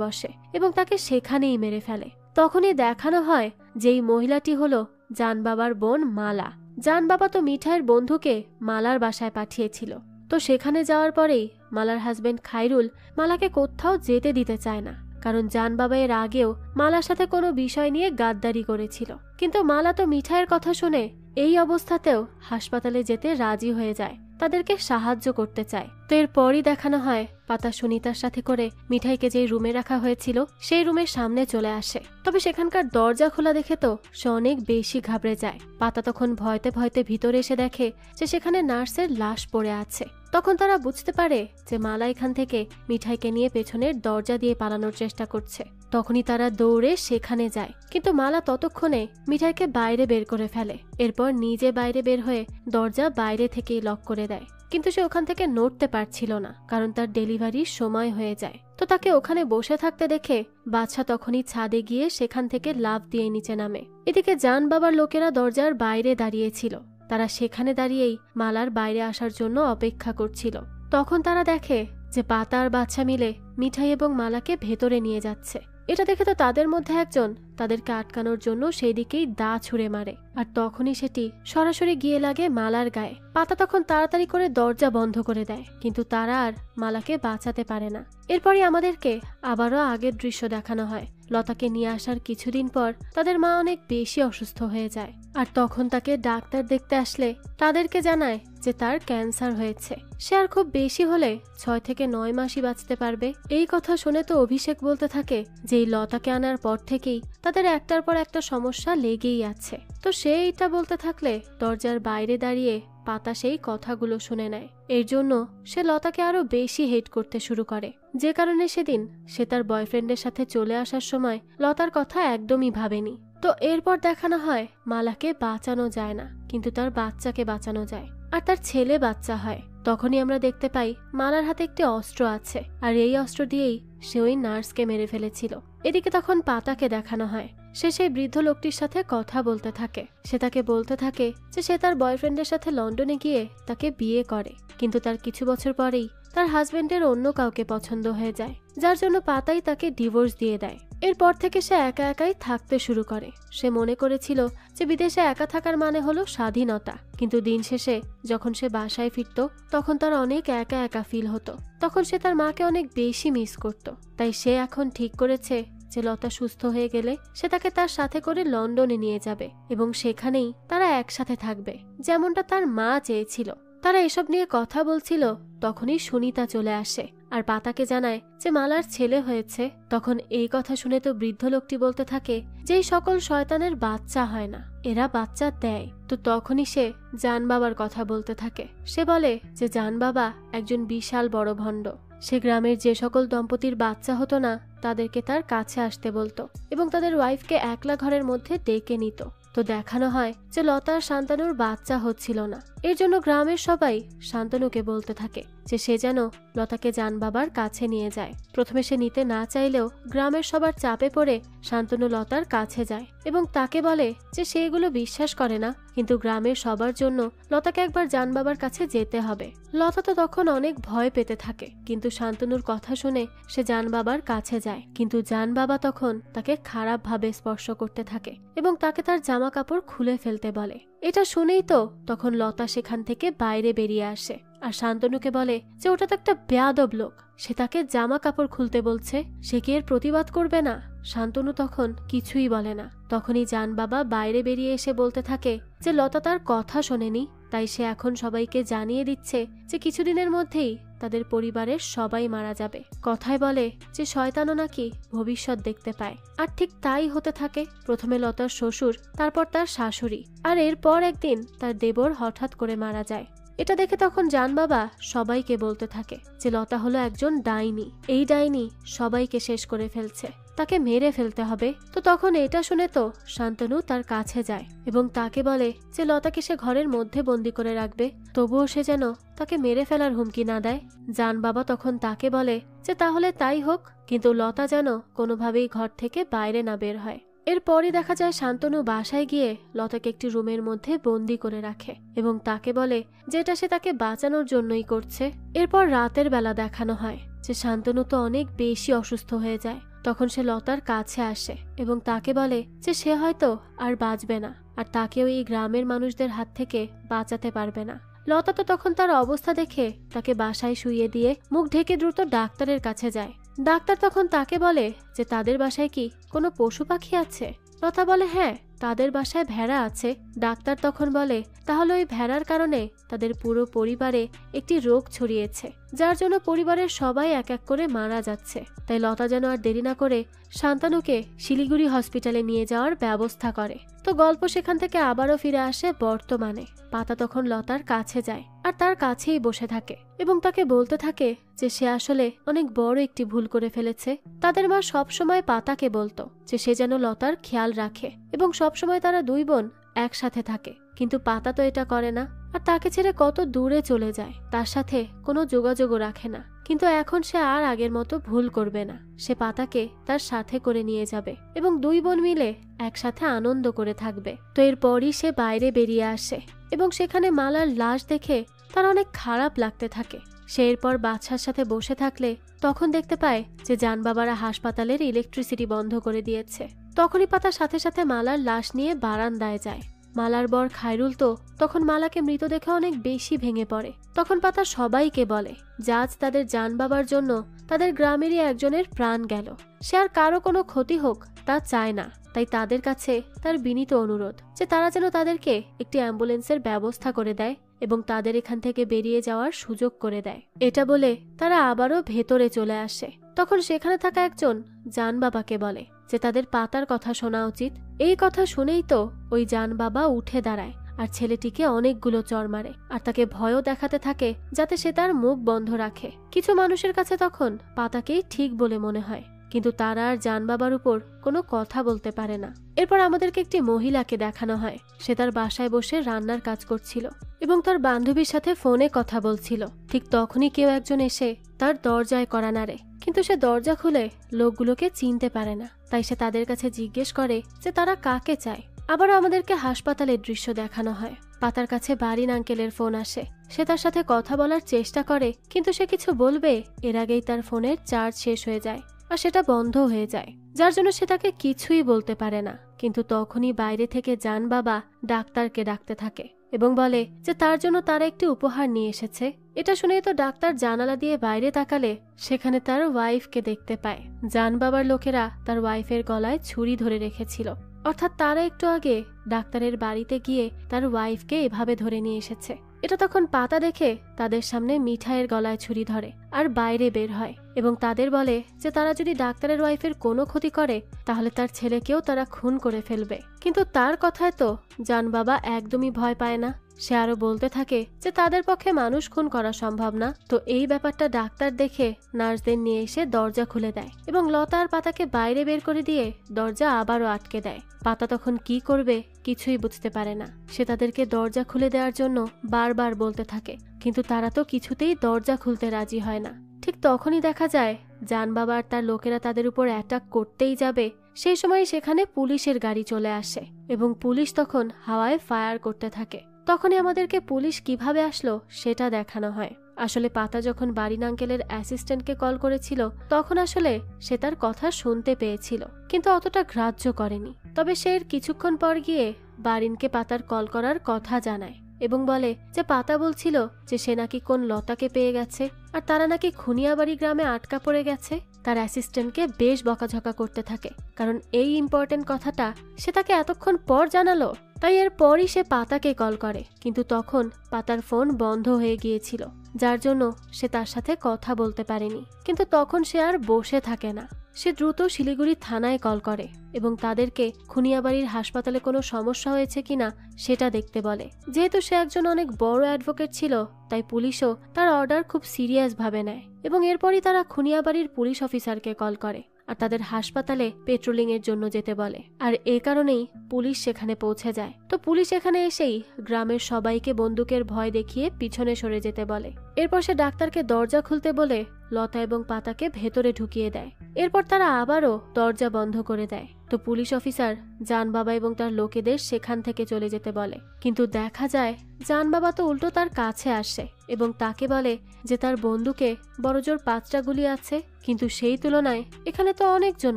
বসে এবং তাকে সেখানেই মেরে ফেলে। তখনই দেখানো হয় যেই মহিলাটি হলো জান বাবার বোন মালা। জান বাবা তো মিঠাইয়ের বন্ধুকে মালার বাসায় পাঠিয়েছিল, তো সেখানে যাওয়ার পরেই মালার হাজবেন্ড খাইরুল মালাকে কোথাও যেতে দিতে চায় না, কারণ জান বাবা এর আগেও মালার সাথে কোনো বিষয় নিয়ে গাদ্দারি করেছিল। কিন্তু মালা তো মিঠাইয়ের কথা শুনে এই অবস্থাতেও হাসপাতালে যেতে রাজি হয়ে যায়, তাদেরকে সাহায্য করতে চায়। তো এরপরই দেখানো হয় পাতা সুনিতার সাথে করে মিঠাইকে যেই রুমে রাখা হয়েছিল সেই রুমের সামনে চলে আসে। তবে সেখানকার দরজা খোলা দেখে তো সে অনেক বেশি ঘাবড়ে যায়। পাতা তখন ভয়তে ভয়তে ভিতরে এসে দেখে যে সেখানে নার্সের লাশ পড়ে আছে। তখন তারা বুঝতে পারে যে মালা এখান থেকে মিঠাইকে নিয়ে পেছনের দরজা দিয়ে পালানোর চেষ্টা করছে। তখনই তারা দৌড়ে সেখানে যায়, কিন্তু মালা ততক্ষণে মিঠাইকে বাইরে বের করে ফেলে। এরপর নিজে বাইরে বের হয়ে দরজা বাইরে থেকেই লক করে দেয়। কিন্তু সে ওখান থেকে নড়তে পারছিল না, কারণ তার ডেলিভারির সময় হয়ে যায়। তো তাকে ওখানে বসে থাকতে দেখে বাদশা তখনই ছাদে গিয়ে সেখান থেকে লাফ দিয়ে নিচে নামে। এদিকে জান বাবার লোকেরা দরজার বাইরে দাঁড়িয়েছিল, তারা সেখানে দাঁড়িয়েই মালার বাইরে আসার জন্য অপেক্ষা করছিল। তখন তারা দেখে যে পাতা আর বাচ্চা মিলে মিঠাই এবং মালাকে ভেতরে নিয়ে যাচ্ছে। এটা দেখে তো তাদের মধ্যে একজন তাদেরকে আটকানোর জন্য সেই দিকেই দা ছুঁড়ে মারে, আর তখনই সেটি সরাসরি গিয়ে লাগে মালার গায়ে। পাতা তখন তাড়াতাড়ি করে দরজা বন্ধ করে দেয়, কিন্তু তারা আর মালাকে বাঁচাতে পারে না। এরপরই আমাদেরকে আবারও আগের দৃশ্য দেখানো হয়। লতাকে নিয়ে আসার কিছুদিন পর তাদের মা অনেক বেশি অসুস্থ হয়ে যায়, আর তখন তাকে ডাক্তার দেখতে আসলে তাদেরকে জানায় যে তার ক্যান্সার হয়েছে। সে আর খুব বেশি হলে 6 থেকে 9 মাসই বাঁচতে পারবে। এই কথা শুনে তো অভিষেক বলতে থাকে যে এই লতাকে আনার পর থেকেই তাদের একটার পর একটা সমস্যা লেগেই আছে। তো সে এইটা বলতে থাকলে দরজার বাইরে দাঁড়িয়ে পাতা সেই কথাগুলো শুনে নেয়। এর জন্য সে লতাকে আরো বেশি হেট করতে শুরু করে, যে কারণে সেদিন সে তার বয়ফ্রেন্ডের সাথে চলে আসার সময় লতার কথা একদমই ভাবেনি। তো এরপর দেখানো হয় মালাকে বাঁচানো যায় না, কিন্তু তার বাচ্চাকে বাঁচানো যায়, আর তার ছেলে বাচ্চা হয়। তখনই আমরা দেখতে পাই মালার হাতে একটি অস্ত্র আছে, আর এই অস্ত্র দিয়েই সে ওই নার্সকে মেরে ফেলেছিল। এদিকে তখন পাতাকে দেখানো হয় সে সেই বৃদ্ধ লোকটির সাথে কথা বলতে থাকে। সে তাকে বলতে থাকে যে সে তার বয়ফ্রেন্ডের সাথে লন্ডনে গিয়ে তাকে বিয়ে করে, কিন্তু তার কিছু বছর পরেই তার হাজবেন্ডের অন্য কাউকে পছন্দ হয়ে যায়, যার জন্য পাতাই তাকে ডিভোর্স দিয়ে দেয়। এরপর থেকে সে একা একাই থাকতে শুরু করে। সে মনে করেছিল যে বিদেশে একা থাকার মানে হলো স্বাধীনতা, কিন্তু দিন শেষে যখন সে বাসায় ফিরত তখন তার অনেক একা একা ফিল হতো। তখন সে তার মাকে অনেক বেশি মিস করত। তাই সে এখন ঠিক করেছে যে লতা সুস্থ হয়ে গেলে সে তাকে তার সাথে করে লন্ডনে নিয়ে যাবে এবং সেখানেই তারা একসাথে থাকবে, যেমনটা তার মা চেয়েছিল। তারা এসব নিয়ে কথা বলছিল, তখনই সুনিতা চলে আসে আর পাতাকে জানায় যে মালার ছেলে হয়েছে। তখন এই কথা শুনে তো বৃদ্ধ লোকটি বলতে থাকে যে এই সকল শয়তানের বাচ্চা হয় না, এরা বাচ্চা দেয়। তো তখনই সে জান বাবার কথা বলতে থাকে। সে বলে যে জান বাবা একজন বিশাল বড় ভণ্ড। সে গ্রামের যে সকল দম্পতির বাচ্চা হতো না তাদেরকে তার কাছে আসতে বলতো এবং তাদের ওয়াইফকে একলা ঘরের মধ্যে ডেকে নিত। তো দেখানো হয় যে লতার শান্তনুর বাচ্চা হচ্ছিল না। এর জন্য গ্রামের সবাই শান্তনুকে বলতে থাকে যে সে যেন লতাকে জান বাবার কাছে নিয়ে যায়। প্রথমে সে নিতে না চাইলেও গ্রামের সবার চাপে পড়ে শান্তনু লতার কাছে যায় এবং তাকে বলে যে সে এগুলো বিশ্বাস করে না, কিন্তু গ্রামের সবার জন্য লতাকে একবার জান বাবার কাছে যেতে হবে। লতা তো তখন অনেক ভয় পেতে থাকে, কিন্তু শান্তনুর কথা শুনে সে জান বাবার কাছে যায়। কিন্তু জান বাবা তখন তাকে খারাপ ভাবে স্পর্শ করতে থাকে এবং তাকে তার জামা কাপড় খুলে ফেলতে বলে। এটা শুনেই তো তখন লতা সেখান থেকে বাইরে বেরিয়ে আসে আর শান্তনুকে বলে যে ওটা তো একটা বেয়াদব লোক, সে তাকে জামা কাপড় খুলতে বলছে, সে কি এর প্রতিবাদ করবে না? শান্তনু তখন কিছুই বলে না। তখনই জান বাবা বাইরে বেরিয়ে এসে বলতে থাকে যে লতা তার কথা শোনেনি, তাই সে এখন সবাইকে জানিয়ে দিচ্ছে যে কিছুদিনের মধ্যেই তাদের পরিবারের সবাই মারা যাবে। কথায় বলে যে শয়তানও নাকি ভবিষ্যৎ দেখতে পায়, আর ঠিক তাই হতে থাকে। প্রথমে লতার শ্বশুর, তারপর তার শাশুড়ি, আর এরপর একদিন তার দেবর হঠাৎ করে মারা যায়। এটা দেখে তখন জান বাবা সবাইকে বলতে থাকে যে লতা হলো একজন ডাইনি, এই ডাইনি সবাইকে শেষ করে ফেলছে, তাকে মেরে ফেলতে হবে। তো তখন এটা শুনে তো শান্তনু তার কাছে যায় এবং তাকে বলে যে লতাকে সে ঘরের মধ্যে বন্দি করে রাখবে, তবুও সে যেন তাকে মেরে ফেলার হুমকি না দেয়। জান বাবা তখন তাকে বলে যে তাহলে তাই হোক, কিন্তু লতা যেন কোনোভাবেই ঘর থেকে বাইরে না বের হয়। এরপরই দেখা যায় শান্তনু বাসায় গিয়ে লতাকে একটি রুমের মধ্যে বন্দি করে রাখে এবং তাকে বলে যে এটা সে তাকে বাঁচানোর জন্যই করছে। এরপর রাতের বেলা দেখানো হয় যে শান্তনু তো অনেক বেশি অসুস্থ হয়ে যায়। তখন সে লতার কাছে আসে এবং তাকে বলে যে সে হয়তো আর বাঁচবে না, আর তাকেও এই গ্রামের মানুষদের হাত থেকে বাঁচাতে পারবে না। লতা তো তখন তার অবস্থা দেখে তাকে বাসায় শুইয়ে দিয়ে মুখ ঢেকে দ্রুত ডাক্তারের কাছে যায়। ডাক্তার তখন তাকে বলে যে তাদের বাসায় কি কোনো পশু পাখি আছে? লতা বলে হ্যাঁ, তাদের বাসায় ভেড়া আছে। ডাক্তার তখন বলে তাহলে ওই ভেড়ার কারণে তাদের পুরো পরিবারে একটি রোগ ছড়িয়েছে, যার জন্য পরিবারের সবাই এক এক করে মারা যাচ্ছে। তাই লতা যেন আর দেরি না করে শান্তনুকে শিলিগুড়ি হসপিটালে নিয়ে যাওয়ার ব্যবস্থা করে। তো গল্প সেখান থেকে আবারও ফিরে আসে বর্তমানে। পাতা তখন লতার কাছে যায় আর তার কাছেই বসে থাকে এবং তাকে বলতে থাকে যে সে আসলে অনেক বড় একটি ভুল করে ফেলেছে। তাদের মা সবসময় পাতাকে বলতো যে সে যেন লতার খেয়াল রাখে এবং সবসময় তারা দুই বোন একসাথে থাকে, কিন্তু পাতা তো এটা করে না আর তাকে ছেড়ে কত দূরে চলে যায়, তার সাথে কোনো যোগাযোগও রাখে না। কিন্তু এখন সে আর আগের মতো ভুল করবে না, সে পাতাকে তার সাথে করে নিয়ে যাবে এবং দুই বোন মিলে একসাথে আনন্দ করে থাকবে। তো এরপরই সে বাইরে বেরিয়ে আসে এবং সেখানে মালার লাশ দেখে তার অনেক খারাপ লাগতে থাকে। সে এরপর বাচ্চার সাথে বসে থাকলে তখন দেখতে পায় যে জান বাবারা হাসপাতালের ইলেকট্রিসিটি বন্ধ করে দিয়েছে। তখনই পাতা সাথে সাথে মালার লাশ নিয়ে বারান্দায় যায়। মালার বর খায়রুল তো তখন মালাকে মৃত দেখে অনেক বেশি ভেঙে পড়ে। তখন পাতা সবাইকে বলে যে আজ তাদের জান বাবার জন্য তাদের গ্রামেরই একজনের প্রাণ গেল, সে আর কারো কোনো ক্ষতি হোক তা চায় না। তাই তাদের কাছে তার বিনীত অনুরোধ যে তারা যেন তাদেরকে একটি অ্যাম্বুলেন্সের ব্যবস্থা করে দেয় এবং তাদের এখান থেকে বেরিয়ে যাওয়ার সুযোগ করে দেয়। এটা বলে তারা আবারও ভেতরে চলে আসে। তখন সেখানে থাকা একজন জান বাবাকে বলে যে তাদের পাতার কথা শোনা উচিত। এই কথা শুনেই তো ওই জান বাবা উঠে দাঁড়ায় আর ছেলেটিকে অনেকগুলো চড় মারে আর তাকে ভয়ও দেখাতে থাকে যাতে সে তার মুখ বন্ধ রাখে। কিছু মানুষের কাছে তখন পাতাকেই ঠিক বলে মনে হয়, কিন্তু তারা আর জান বাবার উপর কোনো কথা বলতে পারে না। এরপর আমাদেরকে একটি মহিলাকে দেখানো হয়। সে তার বাসায় বসে রান্নার কাজ করছিল এবং তার বান্ধবীর সাথে ফোনে কথা বলছিল। ঠিক তখনই কেউ একজন এসে তার দরজায় কড়া নাড়ে, কিন্তু সে দরজা খুলে লোকগুলোকে চিনতে পারে না। তাই সে তাদের কাছে জিজ্ঞেস করে যে তারা কাকে চায়। আবারও আমাদেরকে হাসপাতালের দৃশ্য দেখানো হয়। পাতার কাছে বারিন আঙ্কেলের ফোন আসে। সে তার সাথে কথা বলার চেষ্টা করে, কিন্তু সে কিছু বলবে এর আগেই তার ফোনের চার্জ শেষ হয়ে যায় আর সেটা বন্ধ হয়ে যায়, যার জন্য সে তাকে কিছুই বলতে পারে না। কিন্তু তখনই বাইরে থেকে জান বাবা ডাক্তারকে ডাকতে থাকে এবং বলে যে তার জন্য তারা একটি উপহার নিয়ে এসেছে। এটা শুনেই তো ডাক্তার জানালা দিয়ে বাইরে তাকালে সেখানে তার ওয়াইফকে দেখতে পায়। জান বাবার লোকেরা তার ওয়াইফের গলায় ছুরি ধরে রেখেছিল, অর্থাৎ তারা একটু আগে ডাক্তারের বাড়িতে গিয়ে তার ওয়াইফকে এভাবে ধরে নিয়ে এসেছে। এটা তখন পাতা দেখে তাদের সামনে মিঠাইয়ের গলায় ছুরি ধরে আর বাইরে বের হয় এবং তাদের বলে যে তারা যদি ডাক্তারের ওয়াইফের কোনো ক্ষতি করে তাহলে তার ছেলেকেও তারা খুন করে ফেলবে। কিন্তু তার কথায় তো জান বাবা একদমই ভয় পায় না। সে আরো বলতে থাকে যে তাদের পক্ষে মানুষ খুন করা সম্ভব না। তো এই ব্যাপারটা ডাক্তার দেখে নার্সদের নিয়ে এসে দরজা খুলে দেয় এবং লতা আর পাতাকে বাইরে বের করে দিয়ে দরজা আবারও আটকে দেয়। পাতা তখন কি করবে কিছুই বুঝতে পারে না। সে তাদেরকে দরজা খুলে দেওয়ার জন্য বারবার বলতে থাকে, কিন্তু তারা তো কিছুতেই দরজা খুলতে রাজি হয় না। ঠিক তখনই দেখা যায় জান বাবা আর তার লোকেরা তাদের উপর অ্যাটাক করতেই যাবে, সেই সময় সেখানে পুলিশের গাড়ি চলে আসে এবং পুলিশ তখন হাওয়ায় ফায়ার করতে থাকে। তখনই আমাদেরকে পুলিশ কিভাবে আসলো সেটা দেখানো হয়। আসলে পাতা যখন বারিন আঙ্কেলের অ্যাসিস্ট্যান্টকে কল করেছিল তখন আসলে সে তার কথা শুনতে পেয়েছিল, কিন্তু অতটা গ্রাহ্য করেনি। তবে সে এর কিছুক্ষণ পর গিয়ে বারিনকে পাতার কল করার কথা জানায় এবং বলে যে পাতা বলছিল যে সে নাকি কোন লতাকে পেয়ে গেছে আর তারা নাকি খুনিয়াবাড়ি গ্রামে আটকা পড়ে গেছে। তার অ্যাসিস্ট্যান্টকে বেশ বকাঝকা করতে থাকে, কারণ এই ইম্পর্টেন্ট কথাটা সে তাকে এতক্ষণ পর জানালো। তাই এর পরই সে পাতাকে কল করে, কিন্তু তখন পাতার ফোন বন্ধ হয়ে গিয়েছিল, যার জন্য সে তার সাথে কথা বলতে পারেনি। কিন্তু তখন সে আর বসে থাকে না, সে দ্রুত শিলিগুড়ি থানায় কল করে এবং তাদেরকে খুনিয়াবাড়ির হাসপাতালে কোনো সমস্যা হয়েছে কিনা সেটা দেখতে বলে। যেহেতু সে একজন অনেক বড় অ্যাডভোকেট ছিল, তাই পুলিশও তার অর্ডার খুব সিরিয়াস ভাবে নেয় এবং এরপরই তারা খুনিয়াবাড়ির পুলিশ অফিসারকে কল করে আর তাদের হাসপাতালে পেট্রোলিং এর জন্য যেতে বলে। আর এ কারণেই পুলিশ সেখানে পৌঁছে যায়। তো পুলিশ এখানে এসেই গ্রামের সবাইকে বন্দুকের ভয় দেখিয়ে পিছনে সরে যেতে বলে। এরপর সে ডাক্তারকে দরজা খুলতে বলে লতা এবং পাতাকে ভেতরে ঢুকিয়ে দেয়। এরপর তারা আবারও দরজা বন্ধ করে দেয়। তো পুলিশ অফিসার জান বাবা এবং তার লোকেদের সেখান থেকে চলে যেতে বলে, কিন্তু দেখা যায় জান বাবা তো উল্টো তার কাছে আসে এবং তাকে বলে যে তার বন্দুকে বড়জোর 5টা গুলি আছে, কিন্তু সেই তুলনায় এখানে তো অনেকজন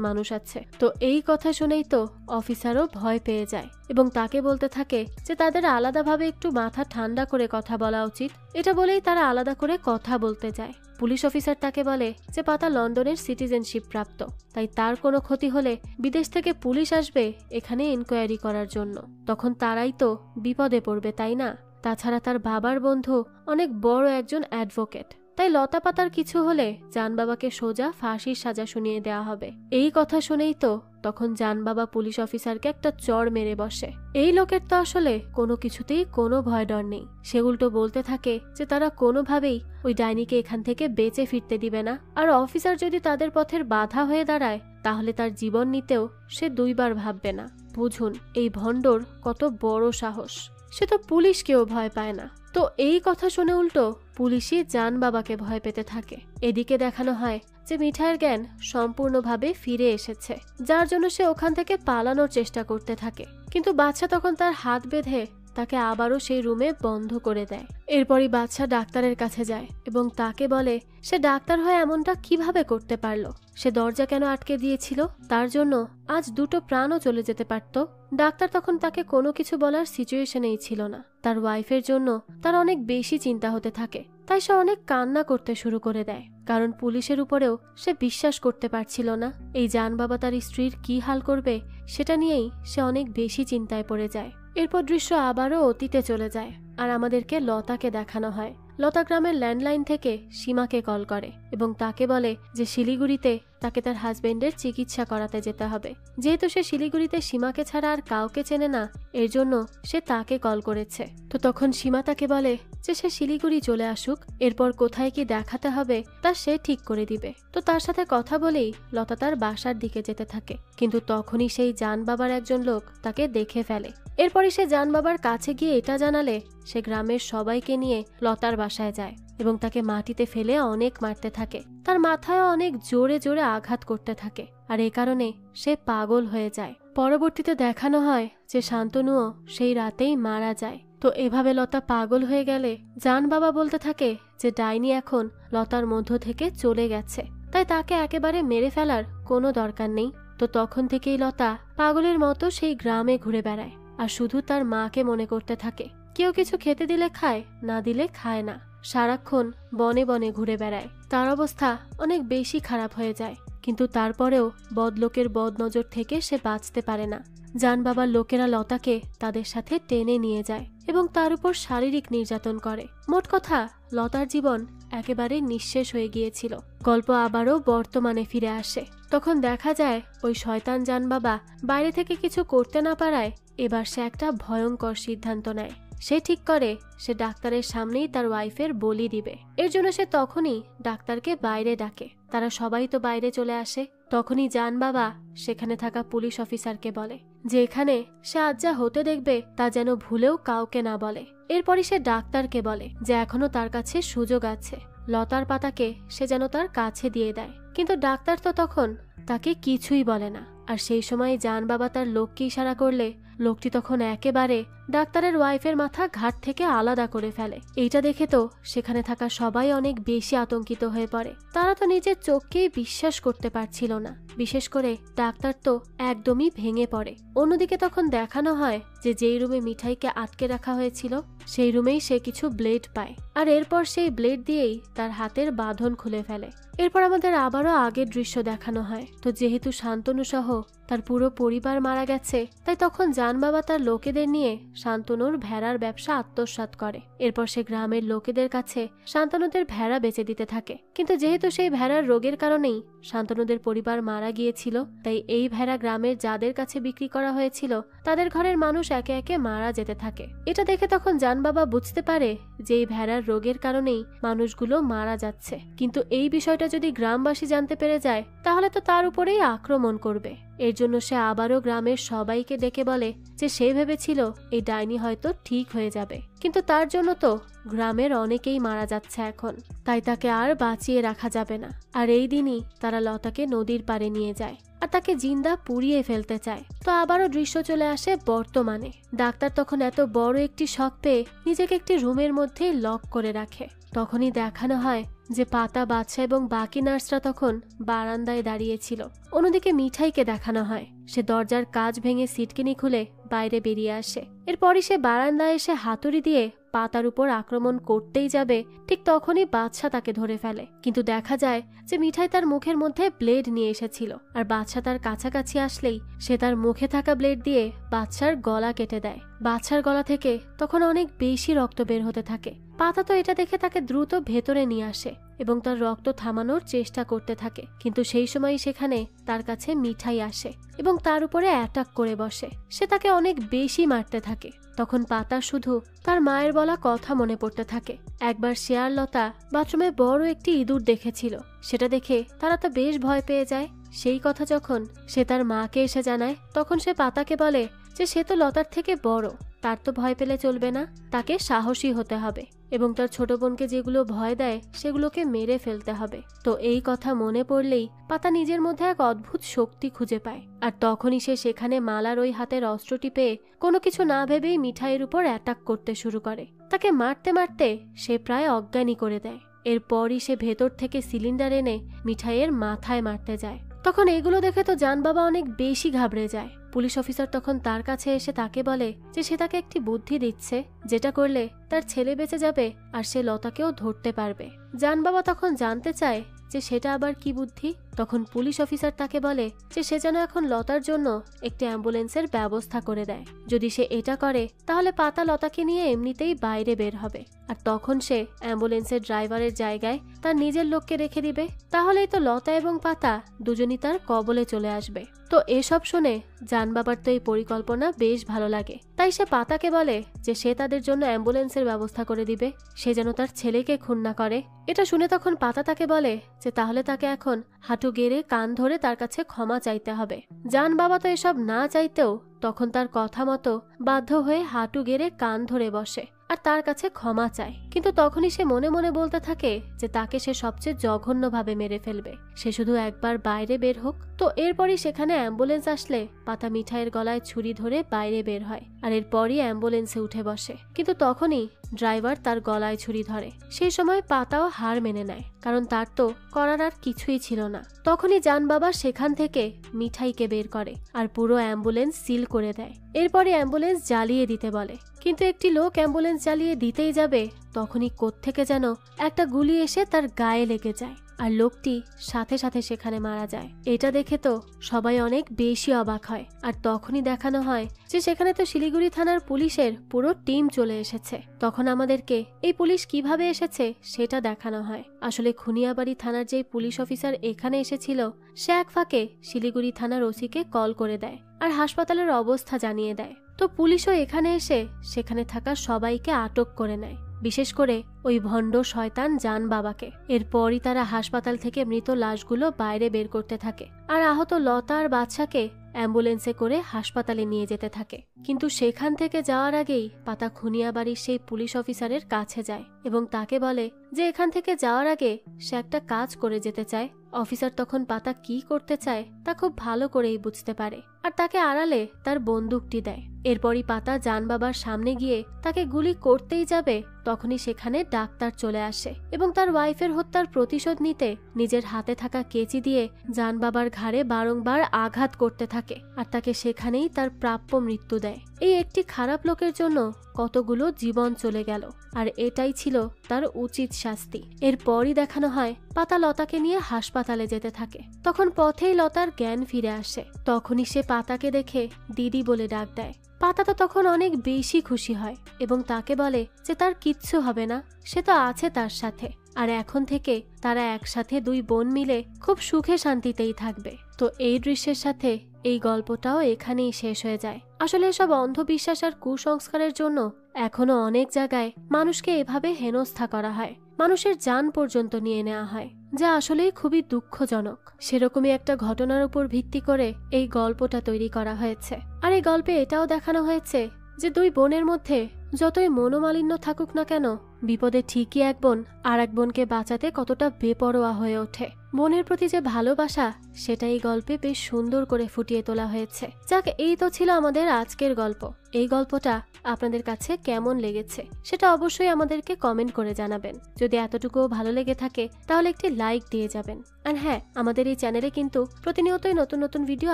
মানুষ আছে। তো এই কথা শুনেই তো অফিসারও ভয় পেয়ে যায় এবং তাকে বলতে থাকে যে তাদের আলাদাভাবে একটু মাথা ঠান্ডা করে কথা বলা উচিত। এটা বলেই তারা আলাদা করে কথা বলতে যায়। পুলিশ অফিসার তাকে বলে যে পাতা লন্ডনের সিটিজেনশিপ প্রাপ্ত, তাই তার কোনো ক্ষতি হলে বিদেশ থেকে পুলিশ আসবে এখানে ইনকোয়ারি করার জন্য, তখন তারাই তো বিপদে পড়বে, তাই না? তাছাড়া তার বাবার বন্ধু অনেক বড় একজন অ্যাডভোকেট, তাই লতা পাতার কিছু হলে জান বাবাকে সোজা ফাঁসির সাজা শুনিয়ে দেওয়া হবে। এই কথা শুনেই তো তখন জান বাবা পুলিশ অফিসারকে একটা চড় মেরে বসে। এই লোকের তো আসলে কোনো কিছুতেই কোনো ভয় ডর নেই। সে উল্টো বলতে থাকে যে তারা কোনোভাবেই ওই ডাইনিকে এখান থেকে বেঁচে ফিরতে দিবে না, আর অফিসার যদি তাদের পথের বাধা হয়ে দাঁড়ায় তাহলে তার জীবন নিতেও সে 2বার ভাববে না। বুঝুন এই ভণ্ডর কত বড় সাহস, সে তো পুলিশকেও ভয় পায় না। তো এই কথা শুনে উল্টো পুলিশই জান বাবাকে ভয় পেতে থাকে। এদিকে দেখানো হয় যে মিঠাইয়ের জ্ঞান সম্পূর্ণভাবে ফিরে এসেছে, যার জন্য সে ওখান থেকে পালানোর চেষ্টা করতে থাকে, কিন্তু বাচ্চা তখন তার হাত বেঁধে তাকে আবারও সেই রুমে বন্ধ করে দেয়। এরপরই বাচ্চা ডাক্তারের কাছে যায় এবং তাকে বলে সে ডাক্তার হয়ে এমনটা কিভাবে করতে পারলো, সে দরজা কেন আটকে দিয়েছিল, তার জন্য আজ 2টো প্রাণও চলে যেতে পারত। ডাক্তার তখন তাকে কোনো কিছু বলার সিচুয়েশনেই ছিল না। তার ওয়াইফের জন্য তার অনেক বেশি চিন্তা হতে থাকে, তাই সে অনেক কান্না করতে শুরু করে দেয়, কারণ পুলিশের উপরেও সে বিশ্বাস করতে পারছিল না এই জান বাবা তার স্ত্রীর কি হাল করবে সেটা নিয়েই সে অনেক বেশি চিন্তায় পড়ে যায়। এরপর দৃশ্য আবারও অতীতে চলে যায় আর আমাদেরকে লতাকে দেখানো হয়। লতা গ্রামের ল্যান্ডলাইন থেকে সীমাকে কল করে এবং তাকে বলে যে শিলিগুড়িতে তাকে তার হাজবেন্ডের চিকিৎসা করাতে যেতে হবে। যেহেতু সে শিলিগুড়িতে সীমাকে ছাড়া আর কাউকে চেনে না, এর জন্য সে তাকে কল করেছে। তো তখন সীমা তাকে বলে যে সে শিলিগুড়ি চলে আসুক, এরপর কোথায় কি দেখাতে হবে তা সে ঠিক করে দিবে। তো তার সাথে কথা বলেই লতা তার বাসার দিকে যেতে থাকে, কিন্তু তখনই সেই জান বাবার একজন লোক তাকে দেখে ফেলে। এরপরই সে জান বাবার কাছে গিয়ে এটা জানালে সে গ্রামের সবাইকে নিয়ে লতার বাসায় যায় এবং তাকে মাটিতে ফেলে অনেক মারতে থাকে। তার মাথায় অনেক জোরে জোরে আঘাত করতে থাকে আর এই কারণে সে পাগল হয়ে যায়। পরবর্তীতে দেখানো হয় যে শান্তনুও সেই রাতেই মারা যায়। তো এভাবে লতা পাগল হয়ে গেলে জান বাবা বলতে থাকে যে ডাইনি এখন লতার মধ্য থেকে চলে গেছে, তাই তাকে একেবারে মেরে ফেলার কোনো দরকার নেই। তো তখন থেকেই লতা পাগলের মতো সেই গ্রামে ঘুরে বেড়ায় আর শুধু তার মাকে মনে করতে থাকে। কেউ কিছু খেতে দিলে খায়, না দিলে খায় না, সারাক্ষণ বনে বনে ঘুরে বেড়ায়। তার অবস্থা অনেক বেশি খারাপ হয়ে যায়, কিন্তু তারপরেও বদলোকের বদনজর থেকে সে বাঁচতে পারে না। জান বাবার লোকেরা লতাকে তাদের সাথে টেনে নিয়ে যায় এবং তার উপর শারীরিক নির্যাতন করে। মোট কথা লতার জীবন একেবারে নিঃশেষ হয়ে গিয়েছিল। গল্প আবারও বর্তমানে ফিরে আসে। তখন দেখা যায় ওই শয়তান জান বাবা বাইরে থেকে কিছু করতে না পারায় এবার সে একটা ভয়ঙ্কর সিদ্ধান্ত নেয়। সে ঠিক করে সে ডাক্তারের সামনেই তার ওয়াইফের বলি দিবে। এর জন্য সে তখনই ডাক্তারকে বাইরে ডাকে। তারা সবাই তো বাইরে চলে আসে। তখনই জান বাবা সেখানে থাকা পুলিশ অফিসারকে বলে যে এখানে সে আজ যা হতে দেখবে তা যেন ভুলেও কাউকে না বলে। এরপরই সে ডাক্তারকে বলে যে এখনো তার কাছে সুযোগ আছে, লতার পাতাকে সে যেন তার কাছে দিয়ে দেয়। কিন্তু ডাক্তার তো তখন তাকে কিছুই বলে না। আর সেই সময় জান বাবা তার লোককে ইশারা করলে লোকটি তখন একেবারে ডাক্তারের ওয়াইফের মাথা ঘাট থেকে আলাদা করে ফেলে। এইটা দেখে তো সেখানে থাকা সবাই অনেক বেশি আতঙ্কিত হয়ে পড়ে। তারা তো নিজের চোখকেই বিশ্বাস করতে পারছিল না। বিশেষ করে ডাক্তার তো একদমই ভেঙে পড়ে। অন্যদিকে তখন দেখানো হয় যে যেই রুমে মিঠাইকে আটকে রাখা হয়েছিল সেই রুমেই সে কিছু ব্লেড পায়। আর এরপর সেই ব্লেড দিয়েই তার হাতের বাঁধন খুলে ফেলে। এরপর আমাদের আবারও আগের দৃশ্য দেখানো হয়। তো যেহেতু শান্তনু সহ তার পুরো পরিবার মারা গেছে, তাই তখন জান বাবা তার লোকেদের নিয়ে শান্তনুর ভেড়ার ব্যবসা আত্মসাৎ করে। এরপর সে গ্রামের লোকেদের কাছে শান্তনুদের ভেড়া বেচে দিতে থাকে। কিন্তু যেহেতু সেই ভেড়ার রোগের কারণেই শান্তনুদের পরিবার মারা গিয়েছিল, তাই এই ভেড়া গ্রামের যাদের কাছে বিক্রি করা হয়েছিল তাদের ঘরের মানুষ একে একে মারা যেতে থাকে। এটা দেখে তখন জান বাবা বুঝতে পারে যে এই ভেড়ার রোগের কারণেই মানুষগুলো মারা যাচ্ছে। কিন্তু এই বিষয়টা যদি গ্রামবাসী জানতে পেরে যায় তাহলে তো তার উপরেই আক্রমণ করবে। এর জন্য সে আবারও গ্রামের সবাইকে ডেকে বলে যে সে ভেবেছিল এই ডাইনি হয়তো ঠিক হয়ে যাবে, কিন্তু তার জন্য তো গ্রামের অনেকেই মারা যাচ্ছে এখন, তাই তাকে আর বাঁচিয়ে রাখা যাবে না। আর এই দিনই তারা লতাকে নদীর পাড়ে নিয়ে যায় আর তাকে জিন্দা পুড়িয়ে ফেলতে চায়। তো আবারও দৃশ্য চলে আসে বর্তমানে। ডাক্তার তখন এত বড় একটি শক পেয়ে নিজেকে একটি রুমের মধ্যে লক করে রাখে। তখনই দেখানো হয় যে পাতা, বাদশা এবং বাকি নার্সরা তখন বারান্দায় দাঁড়িয়েছিল। অন্যদিকে মিঠাইকে দেখানো হয় সে দরজার কাঁচ ভেঙে সিটকিনি খুলে বাইরে বেরিয়ে আসে। এরপরই সে বারান্দায় এসে হাতুড়ি দিয়ে পাতার উপর আক্রমণ করতেই যাবে, ঠিক তখনই বাদশা তাকে ধরে ফেলে। কিন্তু দেখা যায় যে মিঠাই তার মুখের মধ্যে ব্লেড নিয়ে এসেছিল, আর বাদশা তার কাছাকাছি আসলেই সে তার মুখে থাকা ব্লেড দিয়ে বাদশার গলা কেটে দেয়। বাদশার গলা থেকে তখন অনেক বেশি রক্ত বের হতে থাকে। পাতা তো এটা দেখে তাকে দ্রুত ভেতরে নিয়ে আসে এবং তার রক্ত থামানোর চেষ্টা করতে থাকে। কিন্তু সেই সময় সেখানে তার কাছে মিঠাই আসে এবং তার উপরে অ্যাটাক করে বসে। সে তাকে অনেক বেশি মারতে থাকে। তখন পাতা শুধু তার মায়ের বলা কথা মনে পড়তে থাকে। একবার শেয়ারলতা বাথরুমে বড় একটি ইঁদুর দেখেছিল, সেটা দেখে তারা তো বেশ ভয় পেয়ে যায়। সেই কথা যখন সে তার মাকে এসে জানায় তখন সে পাতাকে বলে যে সে তো লতার থেকে বড়, তার তো ভয় পেলে চলবে না, তাকে সাহসী হতে হবে এবং তার ছোট বোনকে যেগুলো ভয় দেয় সেগুলোকে মেরে ফেলতে হবে। তো এই কথা মনে পড়লেই পাতা নিজের মধ্যে এক অদ্ভুত শক্তি খুঁজে পায়। আর তখনই সে সেখানে মালার ওই হাতের অস্ত্রটি পেয়ে কোনো কিছু না ভেবেই মিঠাইয়ের উপর অ্যাটাক করতে শুরু করে। তাকে মারতে মারতে সে প্রায় অজ্ঞানী করে দেয়। এরপরই সে ভেতর থেকে সিলিন্ডার এনে মিঠাইয়ের মাথায় মারতে যায়। তখন এগুলো দেখে তো জান বাবা অনেক বেশি ঘাবড়ে যায়। পুলিশ অফিসার তখন তার কাছে এসে তাকে বলে যে সে তাকে একটি বুদ্ধি দিচ্ছে, যেটা করলে তার ছেলে বেঁচে যাবে আর সে লতাকেও ধরতে পারবে। জান বাবা তখন জানতে চায় যে সেটা আবার কি বুদ্ধি। তখন পুলিশ অফিসার তাকে বলে যে সে যেন এখন লতার জন্য একটি অ্যাম্বুলেন্সের ব্যবস্থা করে দেয়। যদি সে এটা করে তাহলে পাতা লতাকে নিয়ে এমনিতেই বাইরে বের হবে, আর তখন সে অ্যাম্বুলেন্সের ড্রাইভারের জায়গায় তার নিজের লোককে রেখে দিবে। তাহলেই তো লতা এবং পাতা দুজনই তার কবলে চলে আসবে। তো এসব শুনে জান বাবার তো এই পরিকল্পনা বেশ ভালো লাগে, তাই সে পাতাকে বলে যে সে তাদের জন্য অ্যাম্বুলেন্সের ব্যবস্থা করে দিবে, সে যেন তার ছেলেকে খুন না করে। এটা শুনে তখন পাতা তাকে বলে যে তাহলে তাকে এখন হাঁটু গেড়ে কান ধরে তার কাছে ক্ষমা চাইতে হবে। জান বাবা তো এসব না চাইতেও তখন তার কথা মতো বাধ্য হয়ে হাঁটু গেড়ে কান ধরে বসে আর তার কাছে ক্ষমা চায়। কিন্তু তখনই সে মনে মনে বলতে থাকে যে তাকে সে সবচেয়ে জঘন্যভাবে মেরে ফেলবে, সে শুধু একবার বাইরে বের হোক। তো এরপরই সেখানে অ্যাম্বুলেন্স আসলে পাতা মিঠাইয়ের গলায় ছুরি ধরে বাইরে বের হয় আর এরপরই অ্যাম্বুলেন্সে উঠে বসে। কিন্তু তখনই ড্রাইভার তার গলায় ছুরি ধরে। সেই সময় পাতাও হার মেনে নেয়, কারণ তার তো করার আর কিছুই ছিল না। তখনই জান বাবা সেখান থেকে মিঠাইকে বের করে আর পুরো অ্যাম্বুলেন্স সিল করে দেয়। এরপরে অ্যাম্বুলেন্স জ্বালিয়ে দিতে বলে, কিন্তু একটি লোক অ্যাম্বুলেন্স জ্বালিয়ে দিতেই যাবে তখনই কোত্থেকে যেন একটা গুলি এসে তার গায়ে লেগে যায় আর লোকটি সাথে সাথে সেখানে মারা যায়। এটা দেখে তো সবাই অনেক বেশি অবাক হয়। আর তখনই দেখানো হয় যে সেখানে তো শিলিগুড়ি থানার পুলিশের পুরো টিম চলে এসেছে। তখন আমাদেরকে এই পুলিশ কিভাবে এসেছে সেটা দেখানো হয়। আসলে খুনিয়াবাড়ি থানার যে পুলিশ অফিসার এখানে এসেছিল সে এক ফাঁকে শিলিগুড়ি থানার ওসিকে কল করে দেয় আর হাসপাতালের অবস্থা জানিয়ে দেয়। তো পুলিশও এখানে এসে সেখানে থাকা সবাইকে আটক করে নেয়, বিশেষ করে ওই ভণ্ড শয়তান জান বাবাকে। এরপরই তারা হাসপাতাল থেকে মৃত লাশগুলো বাইরে বের করতে থাকে আর আহত লতা আর বাদশাকে অ্যাম্বুলেন্সে করে হাসপাতালে নিয়ে যেতে থাকে। কিন্তু সেখান থেকে যাওয়ার আগেই পাতা খুনিয়াবাড়ির সেই পুলিশ অফিসারের কাছে যায় এবং তাকে বলে যে এখান থেকে যাওয়ার আগে সে একটা কাজ করে যেতে চায়। অফিসার তখন পাতা কি করতে চায় তা খুব ভালো করেই বুঝতে পারে আর তাকে আড়ালে তার বন্দুকটি দেয়। এরপরই পাতা জান বাবার সামনে গিয়ে তাকে গুলি করতেই যাবে, তখনই সেখানে ডাক্তার চলে আসে এবং তার ওয়াইফের হত্যার প্রতিশোধ নিতে নিজের হাতে থাকা কেচি দিয়ে জান বাবার ঘাড়ে বারংবার আঘাত করতে থাকে আর তাকে সেখানেই তার প্রাপ্য মৃত্যু দেয়। এই একটি খারাপ লোকের জন্য কতগুলো জীবন চলে গেল আর এটাই ছিল তার উচিত শাস্তি। এরপরই দেখানো হয় পাতা লতাকে নিয়ে হাসপাতালে যেতে থাকে। তখন পথেই লতার জ্ঞান ফিরে আসে। তখনই সে পাতাকে দেখে দিদি বলে ডাক দেয়। পাতা তো তখন অনেক বেশি খুশি হয় এবং তাকে বলে যে তার কিচ্ছু হবে না, সে তো আছে তার সাথে, আর এখন থেকে তারা একসাথে দুই বোন মিলে খুব সুখে শান্তিতেই থাকবে। তো এই দৃশ্যের সাথে এই গল্পটাও এখানেই শেষ হয়ে যায়। আসলে এসব অন্ধবিশ্বাস আর কুসংস্কারের জন্য এখনো অনেক জায়গায় মানুষকে এভাবে হেনস্থা করা হয়, মানুষের জান পর্যন্ত নিয়ে নেওয়া হয়, যা আসলেই খুবই দুঃখজনক। সেরকমই একটা ঘটনার উপর ভিত্তি করে এই গল্পটা তৈরি করা হয়েছে। আর এই গল্পে এটাও দেখানো হয়েছে যে দুই বোনের মধ্যে যতই মনোমালিন্য থাকুক না কেন, বিপদে ঠিকই এক বোন আর এক বোনকে বাঁচাতে কতটা বেপরোয়া হয়ে ওঠে। বোনের প্রতি যে ভালোবাসা সেটা এই গল্পে বেশ সুন্দর করে ফুটিয়ে তোলা হয়েছে। যাক, এই তো ছিল আমাদের আজকের গল্প। এই গল্পটা আপনাদের কাছে কেমন লেগেছে সেটা অবশ্যই আমাদেরকে কমেন্ট করে জানাবেন। যদি এতটুকুও ভালো লেগে থাকে তাহলে একটি লাইক দিয়ে যাবেন। আর হ্যাঁ, আমাদের এই চ্যানেলে কিন্তু প্রতিনিয়তই নতুন নতুন ভিডিও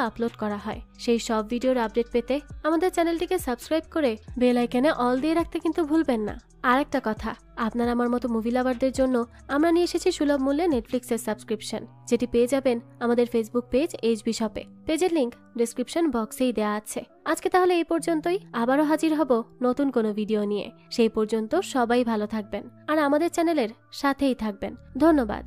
আপলোড করা হয়। সেই সব ভিডিওর আপডেট পেতে আমাদের চ্যানেলটিকে সাবস্ক্রাইব করে বেল আইকনে অল দিয়ে রাখতে কিন্তু ভুলবেন না। আর একটা কথা, আপনার আমার মতো মুভি লাভারদের জন্য আমরা নিয়ে এসেছি সুলভ মূল্যে নেটফ্লিক্সের সাবস্ক্রিপশন, যেটি পেয়ে যাবেন আমাদের ফেসবুক পেজ এইচবি শপে। পেজের লিংক ডেসক্রিপশন বক্সেই দেওয়া আছে। আজকে তাহলে এই পর্যন্তই, আবারও হাজির হব নতুন কোনো ভিডিও নিয়ে। সেই পর্যন্ত সবাই ভালো থাকবেন আর আমাদের চ্যানেলের সাথেই থাকবেন। ধন্যবাদ।